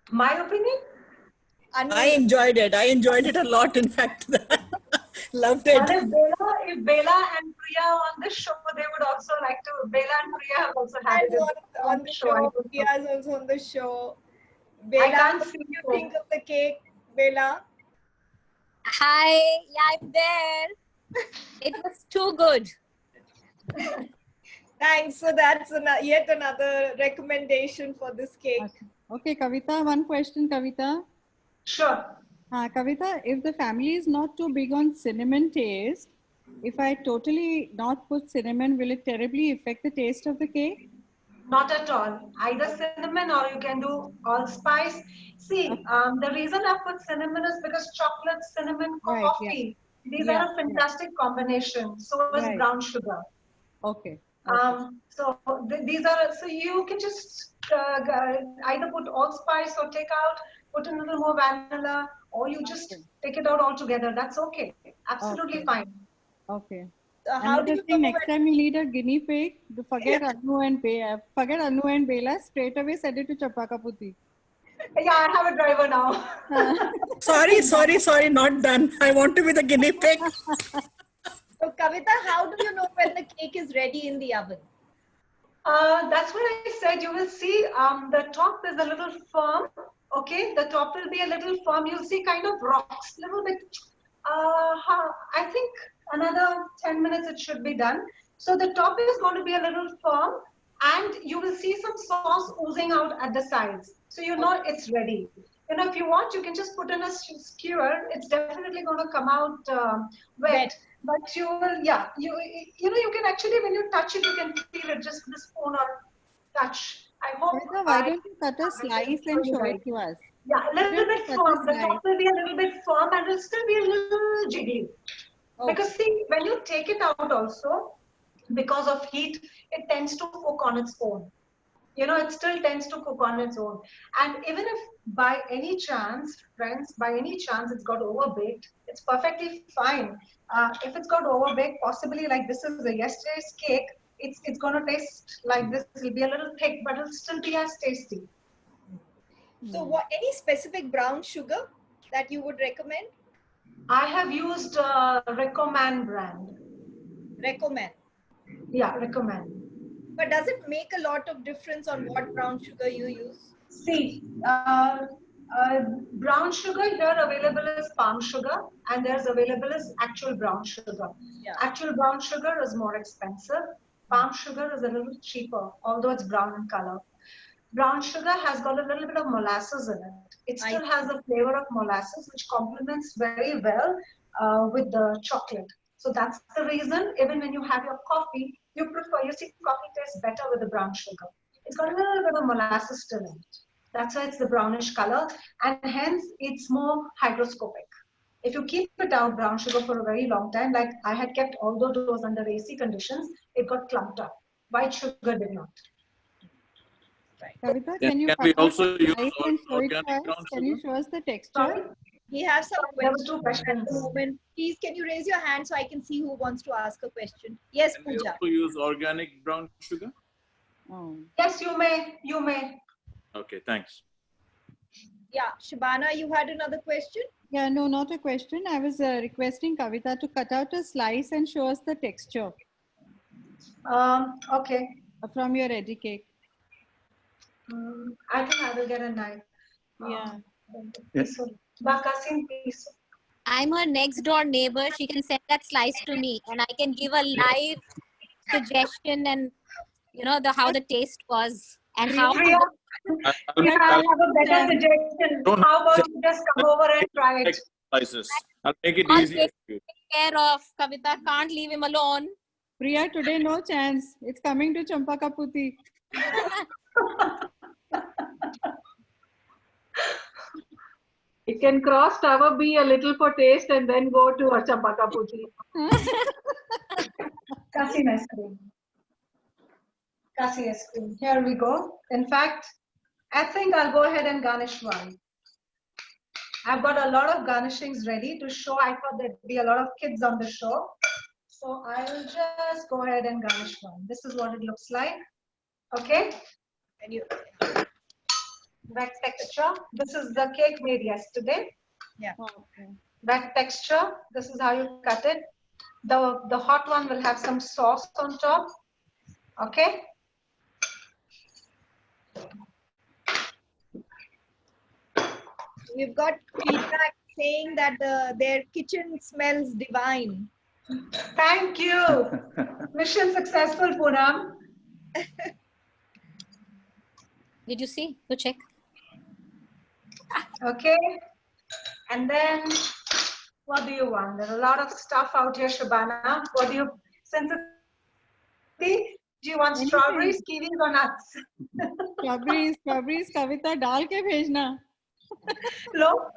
My opinion? I enjoyed it. I enjoyed it a lot, in fact. Loved it. And if Bela and Priya are on this show, they would also like to. Bela and Priya have also had And it on the show, Priya is also on the show. Bela, I can't what see do you you. think of the cake, Bela? Hi, yeah, I'm there. It was too good. Thanks. So that's yet another recommendation for this cake. Okay, Kavita, one question, Kavita. Sure. Kavita, if the family is not too big on cinnamon taste, if I totally not put cinnamon, will it terribly affect the taste of the cake? Not at all. Either cinnamon or you can do allspice. See, the reason I put cinnamon is because chocolate, cinnamon, coffee. These are a fantastic combination. So is brown sugar. Okay. So these are, so you can just either put allspice or take out, put a little more vanilla, or you just take it out altogether. That's okay. Absolutely fine. Okay. How do you think next time you need a guinea pig, forget Anu and Bela, straight away send it to Champakaputi. Yeah, I have a driver now. Sorry, not done. I want to be the guinea pig. So Kavita, how do you know when the cake is ready in the oven? That's what I said. You will see the top is a little firm. Okay, the top will be a little firm. You'll see kind of rocks, little bit. I think another 10 minutes it should be done. So the top is going to be a little firm, and you will see some sauce oozing out at the sides. So you know it's ready. You know, if you want, you can just put in a skewer. It's definitely going to come out wet. But you will, yeah, you know, you can actually, when you touch it, you can feel it just with a spoon or touch. I hope. Why don't you cut a slice and show it to us? Yeah, a little bit firm. The top will be a little bit firm and it'll still be a little jiggly. Because see, when you take it out also, because of heat, it tends to cook on its own. You know, it still tends to cook on its own. And even if by any chance, friends, by any chance it's got overbaked, it's perfectly fine. If it's got overbaked, possibly like this is yesterday's cake, it's going to taste like this. It'll be a little thick, but it'll still be as tasty. So what, any specific brown sugar that you would recommend? I have used Recommend brand. Recommend? Yeah, Recommend. But does it make a lot of difference on what brown sugar you use? See, brown sugar here available is palm sugar, and there's available as actual brown sugar. Yeah. Actual brown sugar is more expensive. Palm sugar is a little cheaper, although it's brown in color. Brown sugar has got a little bit of molasses in it. It still has a flavor of molasses, which complements very well with the chocolate. So that's the reason, even when you have your coffee, you see coffee tastes better with the brown sugar. It's got a little bit of molasses still in it. That's why it's the brownish color, and hence it's more hygroscopic. If you keep it out, brown sugar, for a very long time, like I had kept all those under AC conditions, it got clumped up. White sugar did not. Kavita, Can we also use organic brown Can you sugar? show us the texture? Sorry? We have some questions two questions at the moment. Please, can you raise your hand so I can see who wants to ask a question? Yes, Can we Pooja. also use organic brown sugar? Yes, you may. You may. Okay, thanks. Yeah, Shabana, you had another question? Yeah, no, not a question. I was requesting Kavita to cut out a slice and show us the texture. Okay. From your ready cake. I think I will get a knife. Yeah. Yes. Bakasin, please. I'm her next door neighbor. She can send that slice to me and I can give a live suggestion and you know how the taste was and how. Priya, I have a better suggestion. How about you just come over and try it? Slices. I'll make it I'll easier take for you. care of Kavita. Can't leave him alone. Priya, today no chance. It's coming to Champakaputi. It can cross Tower B a little for taste and then go to Champakaputi. Kasi ice cream. Kasi ice cream. Here we go. In fact, I think I'll go ahead and garnish one. I've got a lot of garnishings ready to show. I thought there'd be a lot of kids on the show. So I'll just go ahead and garnish one. This is what it looks like. Okay. And you, Wet texture. This is the cake made yesterday. yeah. Okay. Wet texture. This is how you cut it. The hot one will have some sauce on top. Okay. We've got feedback saying that their kitchen smells divine. Thank you. Mission successful, Poonam. Did you see? Go check. Okay. And then, what do you want? There's a lot of stuff out here, Shabana. What do you, do you want strawberries, kiwis or nuts? Strawberries, Kavita, डाल के भेजना. Look.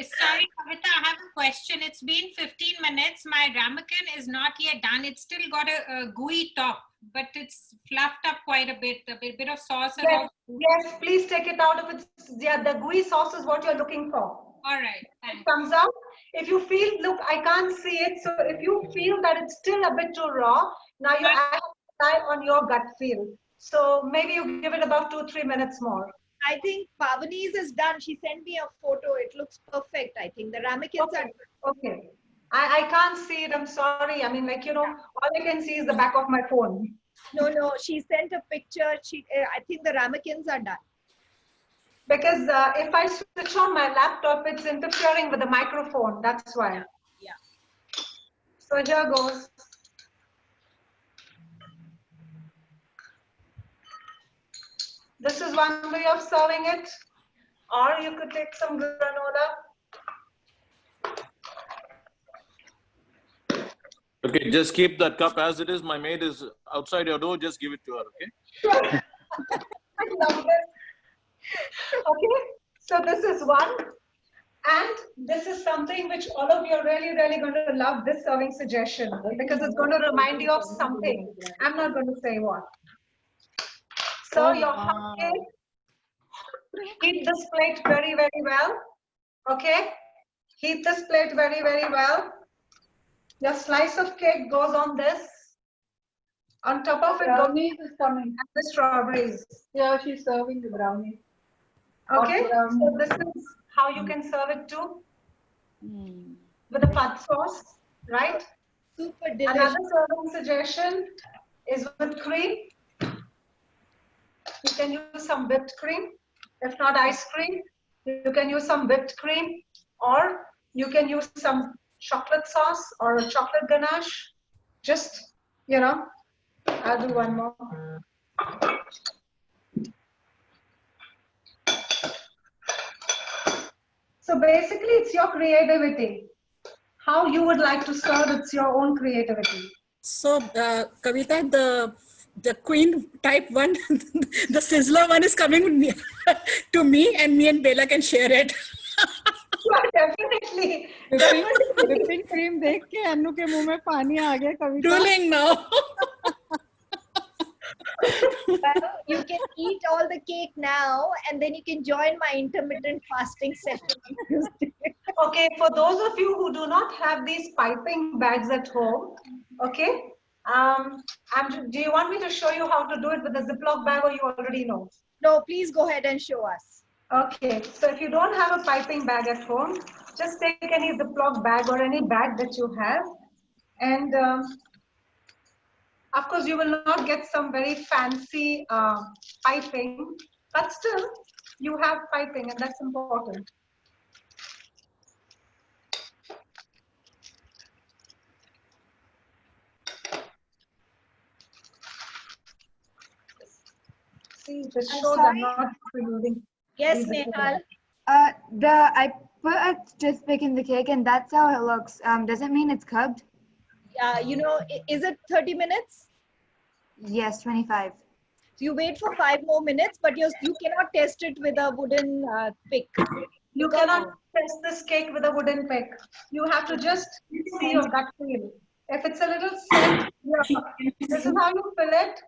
Sorry, Kavita, I have a question. It's been 15 minutes. My ramekin is not yet done. It's still got a gooey top, but it's fluffed up quite a bit of sauce. Yes, yes, please take it out of its, yeah, the gooey sauce is what you're looking for. All right, thanks. It comes out. If you feel, look, I can't see it. So if you feel that it's still a bit too raw, now you have to rely on your gut feel. So maybe you give it about 2-3 minutes more. I think Pavani's is done. She sent me a photo. It looks perfect. I think the ramekins are. Okay. I can't see it. I'm sorry. I mean, like, you know, all I can see is the back of my phone. No. She sent a picture. I think the ramekins are done. Because if I switch on my laptop, it's interfering with the microphone. That's why. Yeah. So here goes. This is one way of serving it. Or you could take some granola. Okay, just keep that cup as it is. My maid is outside your door. Just give it to her, okay? Sure. I love this. Okay, so this is one. And this is something which all of you are really, really going to love, this serving suggestion, because it's going to remind you of something. I'm not going to say what. So your hot cake, heat this plate very, very well. Okay, heat this plate very, very well. Your slice of cake goes on this. On top of it, Brownies is coming. and the strawberries. Yeah, she's serving the brownies. Okay, so this is how you can serve it too. With a pad sauce, right? Super delicious. Another serving suggestion is with cream. You can use some whipped cream. If not ice cream, you can use some whipped cream, or you can use some chocolate sauce or a chocolate ganache. Just, you know, I'll do one more. So basically, it's your creativity. How you would like to serve, it's your own creativity. So, Kavita, the queen type one, the sizzler one is coming to me, and me and Bella can share it. Sure, definitely. Whipping cream देख के अन्नू के मुंह में पानी आ गया कविता. Drooling now. Well, you can eat all the cake now, and then you can join my intermittent fasting session. Okay, for those of you who do not have these piping bags at home, okay, do you want me to show you how to do it with a Ziploc bag, or you already know? No, please go ahead and show us. Okay, so if you don't have a piping bag at home, just take any Ziploc bag or any bag that you have, and of course you will not get some very fancy piping, but still you have piping, and that's important. See, just I'm show sorry? them not using. Yes, these Nehal. I put a toothpick in the cake, and that's how it looks. Does it mean it's cooked? You know, is it 30 minutes? Yes, 25. So you wait for 5 more minutes, but you cannot test it with a wooden pick. You cannot test this cake with a wooden pick. You have to just see your gut feel. If it's a little set, this is how you fill it.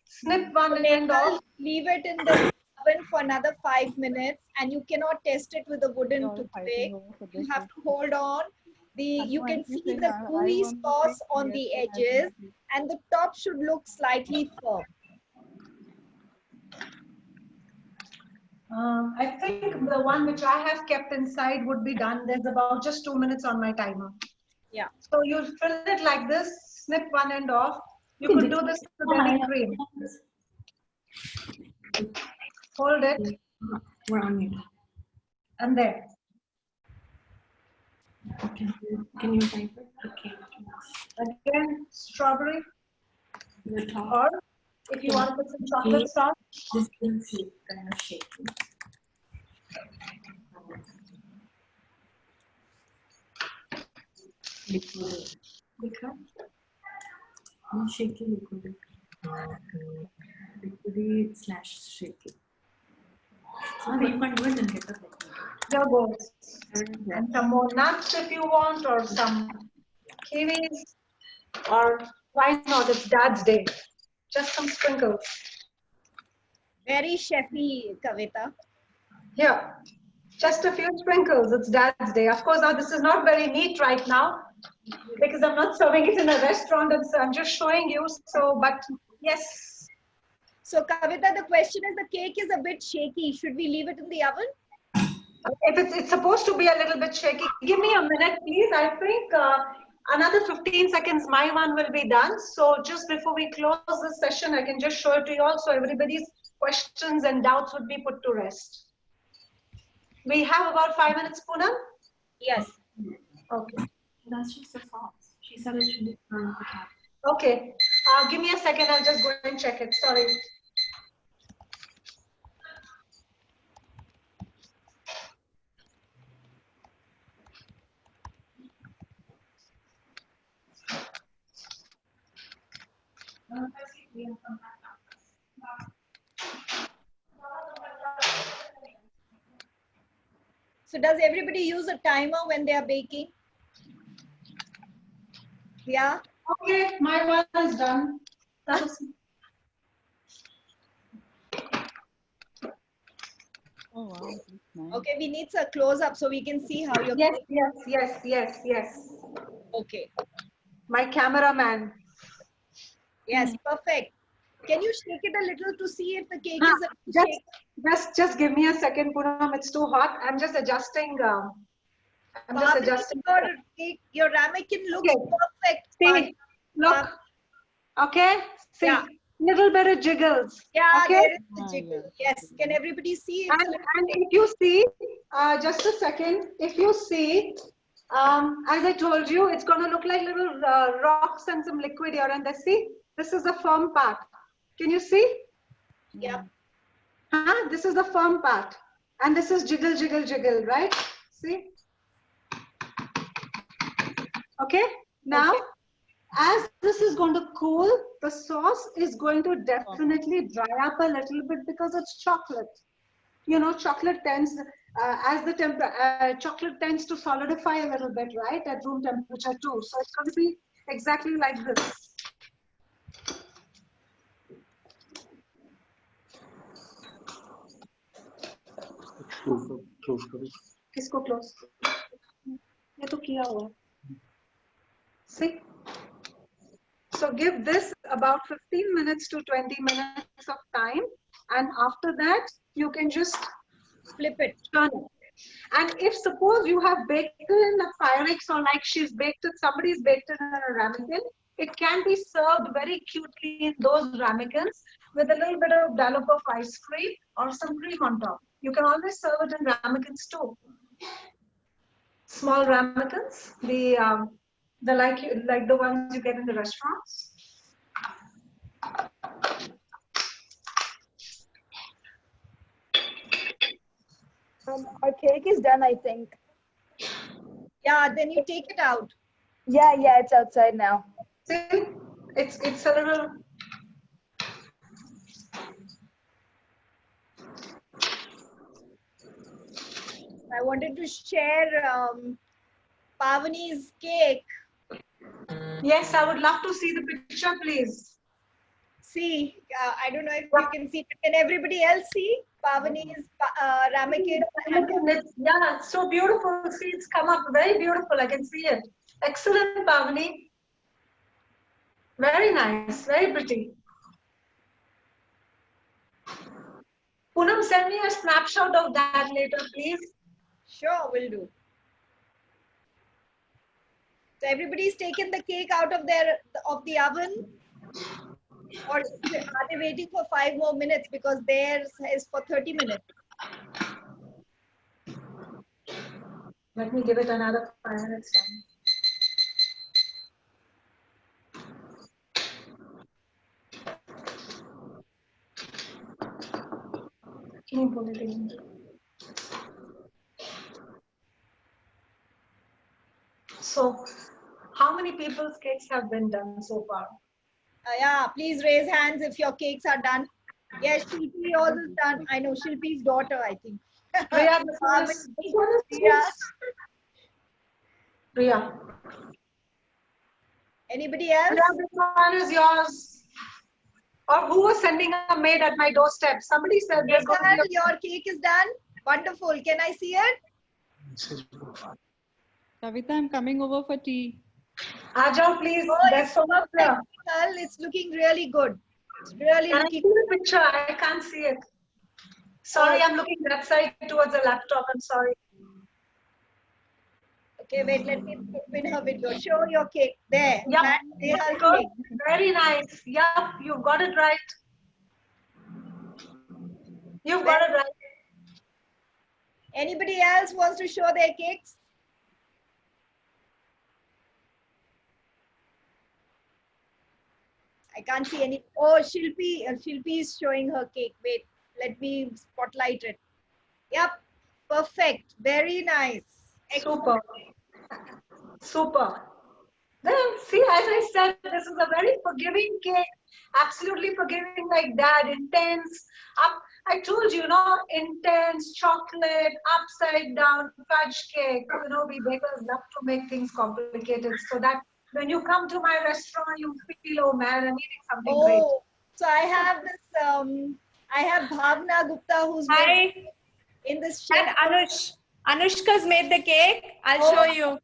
Snip one end off. Leave it in the oven for another 5 minutes, and you cannot test it with a wooden toothpick. You have to hold on. You can see the gooey sauce on the edges, and the top should look slightly firm. I think the one which I have kept inside would be done. There's about just 2 minutes on my timer. Yeah. So you fill it like this, snip one end off. You could do this with any cream. Hold it. We're on mute. And there. Can you type it? Okay. Again, strawberry. The top. Or if you want to put some chocolate sauce. This is kind of shaky. Liquid. No, shaky liquid. Liquid / shaky. So you can do it and get the There goes. And some more nuts if you want, or some kiwis, or why not? It's Dad's Day. Just some sprinkles. Very chefy, Kavita. Here, just a few sprinkles. It's Dad's Day. Of course, now this is not very neat right now because I'm not serving it in a restaurant, and so I'm just showing you. So, but yes. So, Kavita, the question is, the cake is a bit shaky. Should we leave it in the oven? If it's supposed to be a little bit shaky, give me a minute, please. I think another 15 seconds, my one will be done. So just before we close this session, I can just show it to you all so everybody's questions and doubts would be put to rest. We have about 5 minutes, Poonam? Yes. Okay. That's just the sauce. She said it should be on the top. Okay. Give me a second. I'll just go and check it. Sorry. So does everybody use a timer when they are baking? Yeah. Okay, my one is done. Oh wow. Okay, we need a close up so we can see how you're. Yes. Okay. My cameraman. Yes, perfect. Can you shake it a little to see if the cake is a shake? Just give me a second, Poonam. It's too hot. I'm just adjusting. Your cake, your ramekin looks perfect. See, look. Okay. See, Yeah. Little bit of jiggles. Yeah, okay? there is the jiggle. Yes. Can everybody see? And if you see, just a second. If you see, as I told you, it's going to look like little rocks and some liquid here. And see, this is the firm part. Can you see? Yeah. This is the firm part. And this is jiggle, jiggle, jiggle, right? See? Okay. Now, as this is going to cool, the sauce is going to definitely dry up a little bit because it's chocolate. You know, chocolate tends, as the chocolate tends to solidify a little bit, right? At room temperature too. So it's going to be exactly like this. Close करो. किसको close? ये तो किया हुआ. See? So give this about 15 minutes to 20 minutes of time, and after that you can just flip it, turn it. And if suppose you have baked it in a Pyrex, or like she's baked it, somebody's baked it in a ramekin, it can be served very cutely in those ramekins with a little bit of dollop of ice cream or some cream on top. You can always serve it in ramekins too. Small ramekins, the like the ones you get in the restaurants. Our cake is done, I think. Yeah, then you take it out. Yeah, it's outside now. See, it's a little. I wanted to share Pavani's cake. Yes, I would love to see the picture, please. See, I don't know if you can see, but can everybody else see Pavani's ramekin? Yeah, it's so beautiful. See, it's come up very beautiful. I can see it. Excellent, Pavani. Very nice, very pretty. Poonam, send me a snapshot of that later, please. Sure, will do. So everybody's taken the cake out of the oven, or are they waiting for 5 more minutes because theirs is for 30 minutes? Let me give it another 5 minutes time. Can you pull it in? So, how many people's cakes have been done so far? Yeah, please raise hands if your cakes are done. Yes, Shilpi also is done. I know Shilpi's daughter, I think. Priya, this one is Priya. Priya. Anybody else? Priya, this one is yours. Or who was sending a maid at my doorstep? Somebody said there's going to be your cake is done. Wonderful. Can I see it? Kavita, I'm coming over for tea. Ajao, please. Oh, There's so much there. It's looking really good. It's really Can looking. I see the picture? I can't see it. Sorry, I'm looking that side towards the laptop. I'm sorry. Okay, wait, let me pin her video. Show your cake. There. Yep. Neha's Good. cake. Very nice. Yep, you've got it right. You've got it right. Anybody else wants to show their cakes? I can't see any. Oh, Shilpi is showing her cake. Wait, let me spotlight it. Yep, perfect. Very nice. Super. Super. Then, see, as I said, this is a very forgiving cake. Absolutely forgiving like that. Intense. I told you, intense chocolate, upside down fudge cake. We bakers love to make things complicated so that when you come to my restaurant, you feel, oh man, I'm eating something great. So I have this, I have Bhavna Gupta who's in this chef. And Anushka's made the cake. I'll show you.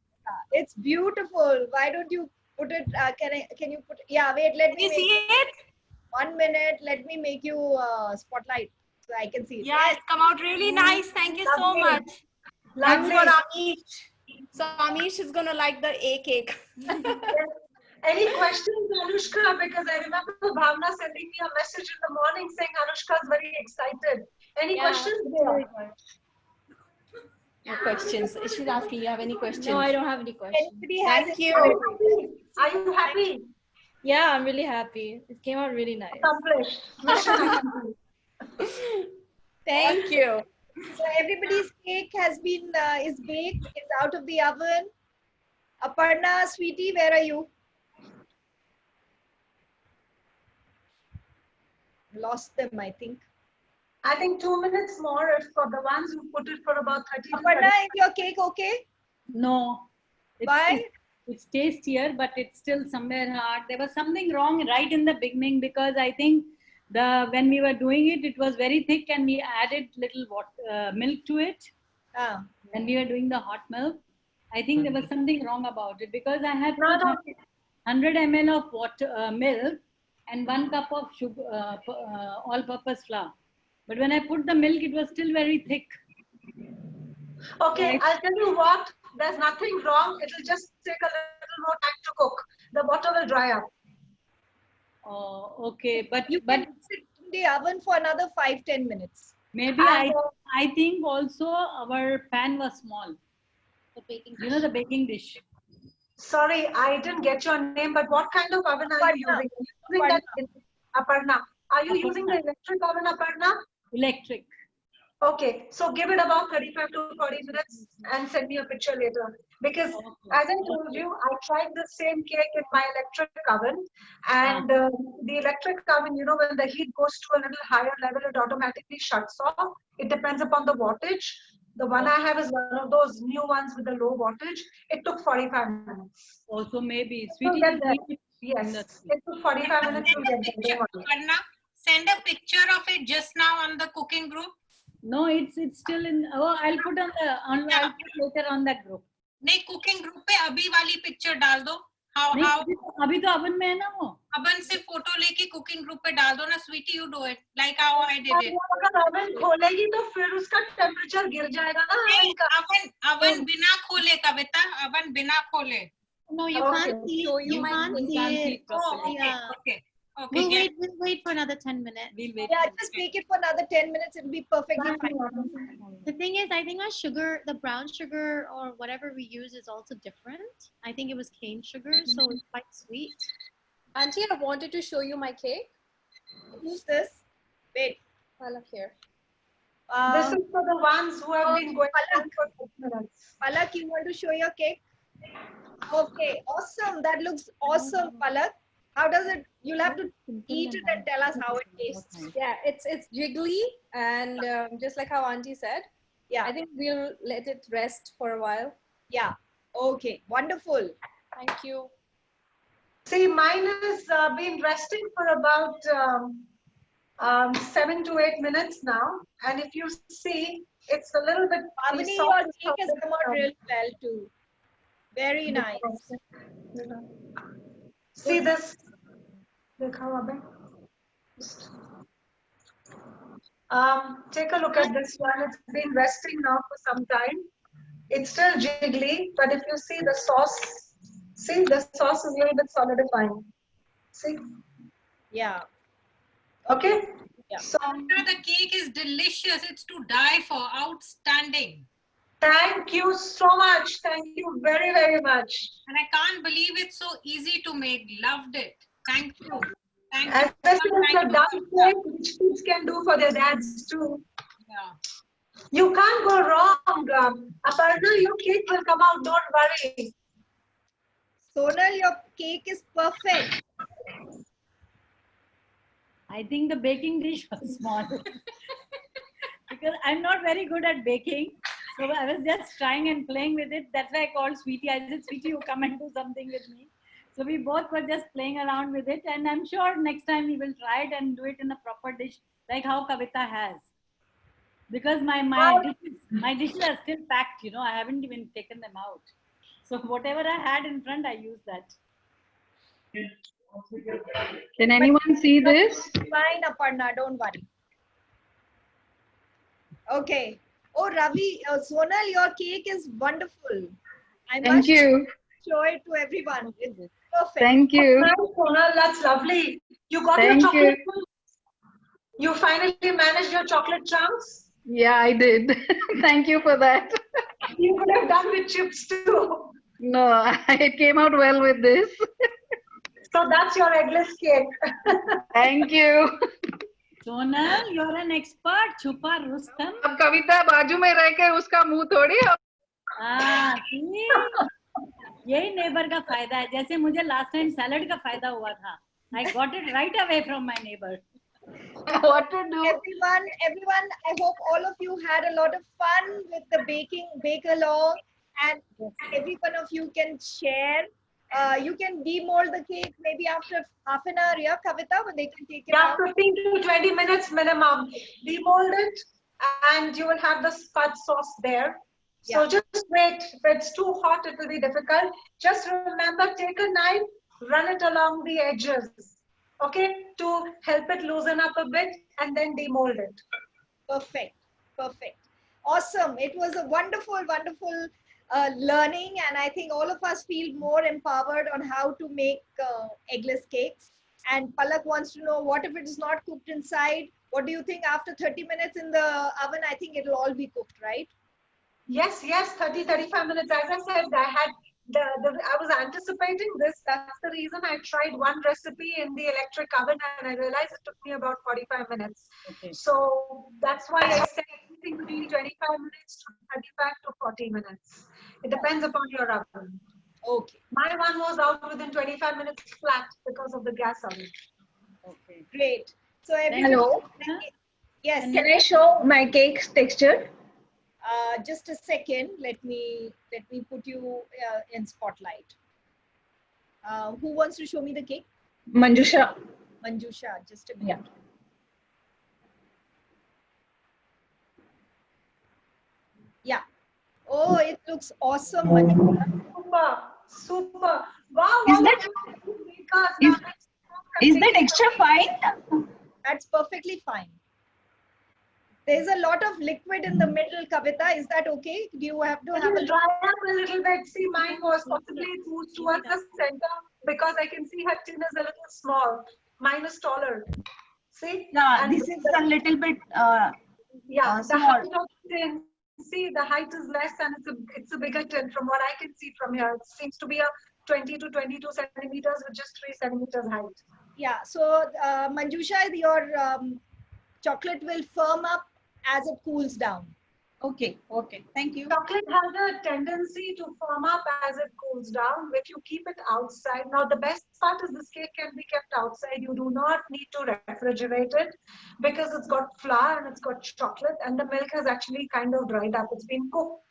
It's beautiful. Why don't you put it, can you put, yeah, wait, let me see it? 1 minute, let me make you spotlight so I can see it. Yeah, it's come out really nice. Thank you so much. That's for Amish. So Amish is gonna like the A cake. Any questions, Anushka? Because I remember Bhavna sending me a message in the morning saying Anushka's very excited. Any questions there? No questions. She's asking, you have any questions? No, I don't have any questions. Thank you. Are you happy? Yeah, I'm really happy. It came out really nice. Accomplished. Mission accomplished. Thank you. So everybody's cake has been, is baked, is out of the oven. Aparna, sweetie, where are you? Lost them, I think. I think 2 minutes more if for the ones who put it for about 30 Aparna, is your cake okay? No. Why? It's tastier, but it's still somewhere hard. There was something wrong right in the beginning because I think when we were doing it, it was very thick and we added little milk to it. When we were doing the hot milk, I think there was something wrong about it because I had 100 ml of water, milk and 1 cup of sugar, all-purpose flour. But when I put the milk, it was still very thick. Okay, I'll tell you what. There's nothing wrong. It'll just take a little more time to cook. The water will dry up. Oh, okay. But you can sit in the oven for another 5-10 minutes. Maybe I think also our pan was small. The baking dish. You know, the baking dish. Sorry, I didn't get your name, but what kind of oven are you using? Aparna. Are you using the electric oven, Aparna? Electric. Okay, so give it about 35 to 40 minutes and send me a picture later. Because as I told you, I tried the same cake in my electric oven. And the electric oven, when the heat goes to a little higher level, it automatically shuts off. It depends upon the wattage. The one I have is one of those new ones with the low wattage. It took 45 minutes. Also maybe. Sweetie, yes, it took 45 minutes to get there. Send a picture of it just now on the cooking group. No, it's still in. Oh, I'll put I'll put later on that group. नहीं cooking group पे अभी वाली picture डाल दो. How? अभी तो oven में है ना वो. अवन से फोटो लेके कुकिंग ग्रुप पे डाल दो ना sweetie, you do it like how I did it. अगर अवन खोलेगी तो फिर उसका टेम्परेचर गिर जाएगा ना। नहीं, अवन बिना खोले कविता, अवन बिना खोले। No, you can't see. You can't see it. Oh, Yeah. okay. We'll wait for another 10 minutes. We'll wait. Yeah, just make it for another 10 minutes. It'll be perfectly fine. The thing is, I think our sugar, the brown sugar or whatever we use is also different. I think it was cane sugar, so it's quite sweet. Auntie, I wanted to show you my cake. Who's this? Wait. I look here. This is for the ones who have been going on for 6 minutes. Palak, you want to show your cake? Okay, awesome. That looks awesome, Palak. How does it? You'll have to eat it and tell us how it tastes. Yeah, it's jiggly and just like how Auntie said. Yeah. I think we'll let it rest for a while. Yeah. Okay. Wonderful. Thank you. See, mine has been resting for about 7 to 8 minutes now, and if you see, it's a little bit. Amini, your cake has come out really well too. Very nice. See this. Take a look at this one. It's been resting now for some time. It's still jiggly, but if you see the sauce, see the sauce is a little bit solidifying. See? Yeah. Okay. Yeah. So the cake is delicious. It's to die for. Outstanding. Thank you so much. Thank you very, very much. And I can't believe it's so easy to make. Loved it. Thank you. Thank As you. it's a dance cake, which kids can do for their dads too. Yeah. You can't go wrong. Aparna, your cake will come out. Don't worry. Sonal, your cake is perfect. I think the baking dish was small because I'm not very good at baking. So I was just trying and playing with it. That's why I called Sweetie. I said, Sweetie, you come and do something with me. So we both were just playing around with it. And I'm sure next time we will try it and do it in a proper dish like how Kavita has. Because my dishes are still packed, you know, I haven't even taken them out. So whatever I had in front, I used that. Can anyone see this? Fine, Aparna, don't worry. Okay. Oh, Ravi, Sonal, your cake is wonderful. Thank you. Show it to everyone. It's perfect. Thank you. Sonal, that's lovely. You got Thank your chocolate. you. You finally managed your chocolate chunks. Yeah, I did. Thank you for that. You could have done with chips too. No, it came out well with this. So that's your eggless cake. Thank you. Sonal, you're an expert. Chupa Rustam. अब कविता बाजू में रह के उसका मुंह थोड़ी. यही neighbour का फायदा है. जैसे मुझे लास्ट टाइम सैलड का फायदा हुआ था. I got it right away from my neighbor. What to do? Everyone, I hope all of you had a lot of fun with the bake along, and every one of you can share. You can demold the cake maybe after half an hour, yeah, Kavita, but they can take it out. 15 to 20 minutes minimum. Demold it, and you will have the fudge sauce there. So just wait. If it's too hot, it will be difficult. Just remember, take a knife, run it along the edges, okay, to help it loosen up a bit, and then demold it. Perfect. Perfect. Awesome. It was a wonderful, wonderful learning, and I think all of us feel more empowered on how to make eggless cakes. And Palak wants to know, what if it is not cooked inside? What do you think after 30 minutes in the oven? I think it'll all be cooked, right? Yes, 30-35 minutes. As I said, I was anticipating this. That's the reason I tried one recipe in the electric oven, and I realized it took me about 45 minutes. Okay. So that's why I said anything between 25 minutes to 35 to 40 minutes. It depends upon your oven. Okay. My one was out within 25 minutes flat because of the gas oven. Okay. Great. So everyone, hello. Yes. Can I show my cake's texture? Just a second. Let me put you in spotlight. Who wants to show me the cake? Manjusha. Manjusha, just a minute. Yeah. Oh, it looks awesome, Manjusha. Super. Wow. Is that? Is the texture fine? That's perfectly fine. There's a lot of liquid in the middle, Kavita. Is that okay? Do you have to have a dry up a little bit? See, mine was possibly towards the center because I can see her tin is a little small. Mine is taller. See? Yeah, And this is a little bit the small. height of the tin. See, the height is less and it's a bigger tin from what I can see from here. It seems to be a 20 to 22 centimeters with just 3 centimeters height. Yeah, so Manjusha, your chocolate will firm up as it cools down. Okay, okay, thank you. Chocolate has a tendency to firm up as it cools down if you keep it outside. Now, the best part is this cake can be kept outside. You do not need to refrigerate it because it's got flour and it's got chocolate and the milk has actually kind of dried up. It's been cooked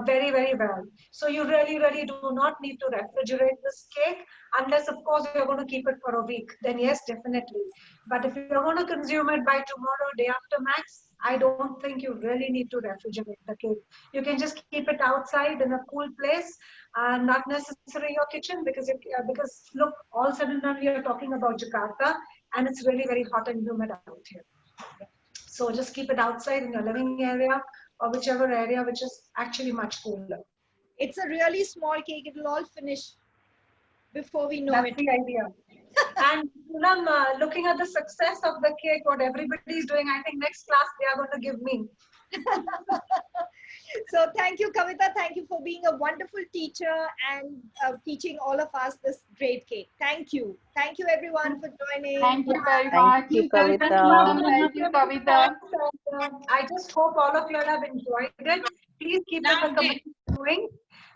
very, very well. So you really do not need to refrigerate this cake unless, of course, you're going to keep it for a week. Then yes, definitely. But if you're going to consume it by tomorrow, day after max, I don't think you really need to refrigerate the cake. You can just keep it outside in a cool place, not necessarily your kitchen because look, all said and done, we are talking about Jakarta and it's really very hot and humid out here. So just keep it outside in your living area or whichever area which is actually much cooler. It's a really small cake. It will all finish before we know That's it. the idea. And Poonam, looking at the success of the cake, what everybody is doing, I think next class they are going to give me. So thank you, Kavita. Thank you for being a wonderful teacher and teaching all of us this great cake. Thank you. Thank you, everyone, for joining. Thank you very much. Thank you, Kavita. Thank you, Kavita. I just hope all of you have enjoyed it. Please keep the comments going.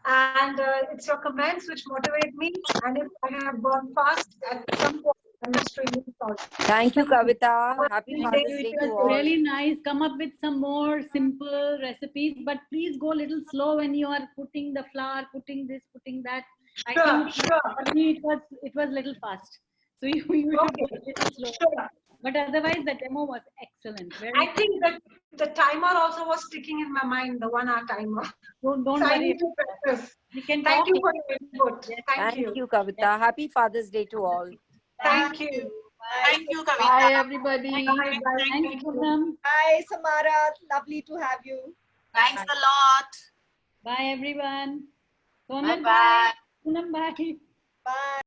And it's your comments which motivate me. And if I have gone fast at some point, I'm extremely sorry. Thank you, Kavita. Happy Thank Father's you. Day It to was all. really nice. Come up with some more simple recipes, but please go a little slow when you are putting the flour, putting this, putting that. I think for me it was little fast. So you should go a little slow. But otherwise, the demo was excellent. I think that the timer also was sticking in my mind, the 1 hour timer. Don't So I worry. need to practice. We can Thank talk. you for your input. Thank you, Kavita. Happy Father's Day to all. Thank you. Thank you, Kavita. Bye, everybody. Thank you. Bye, Samara. Lovely to have you. Thanks a lot. Bye, everyone. Bye-bye. Poonam, bye. Bye.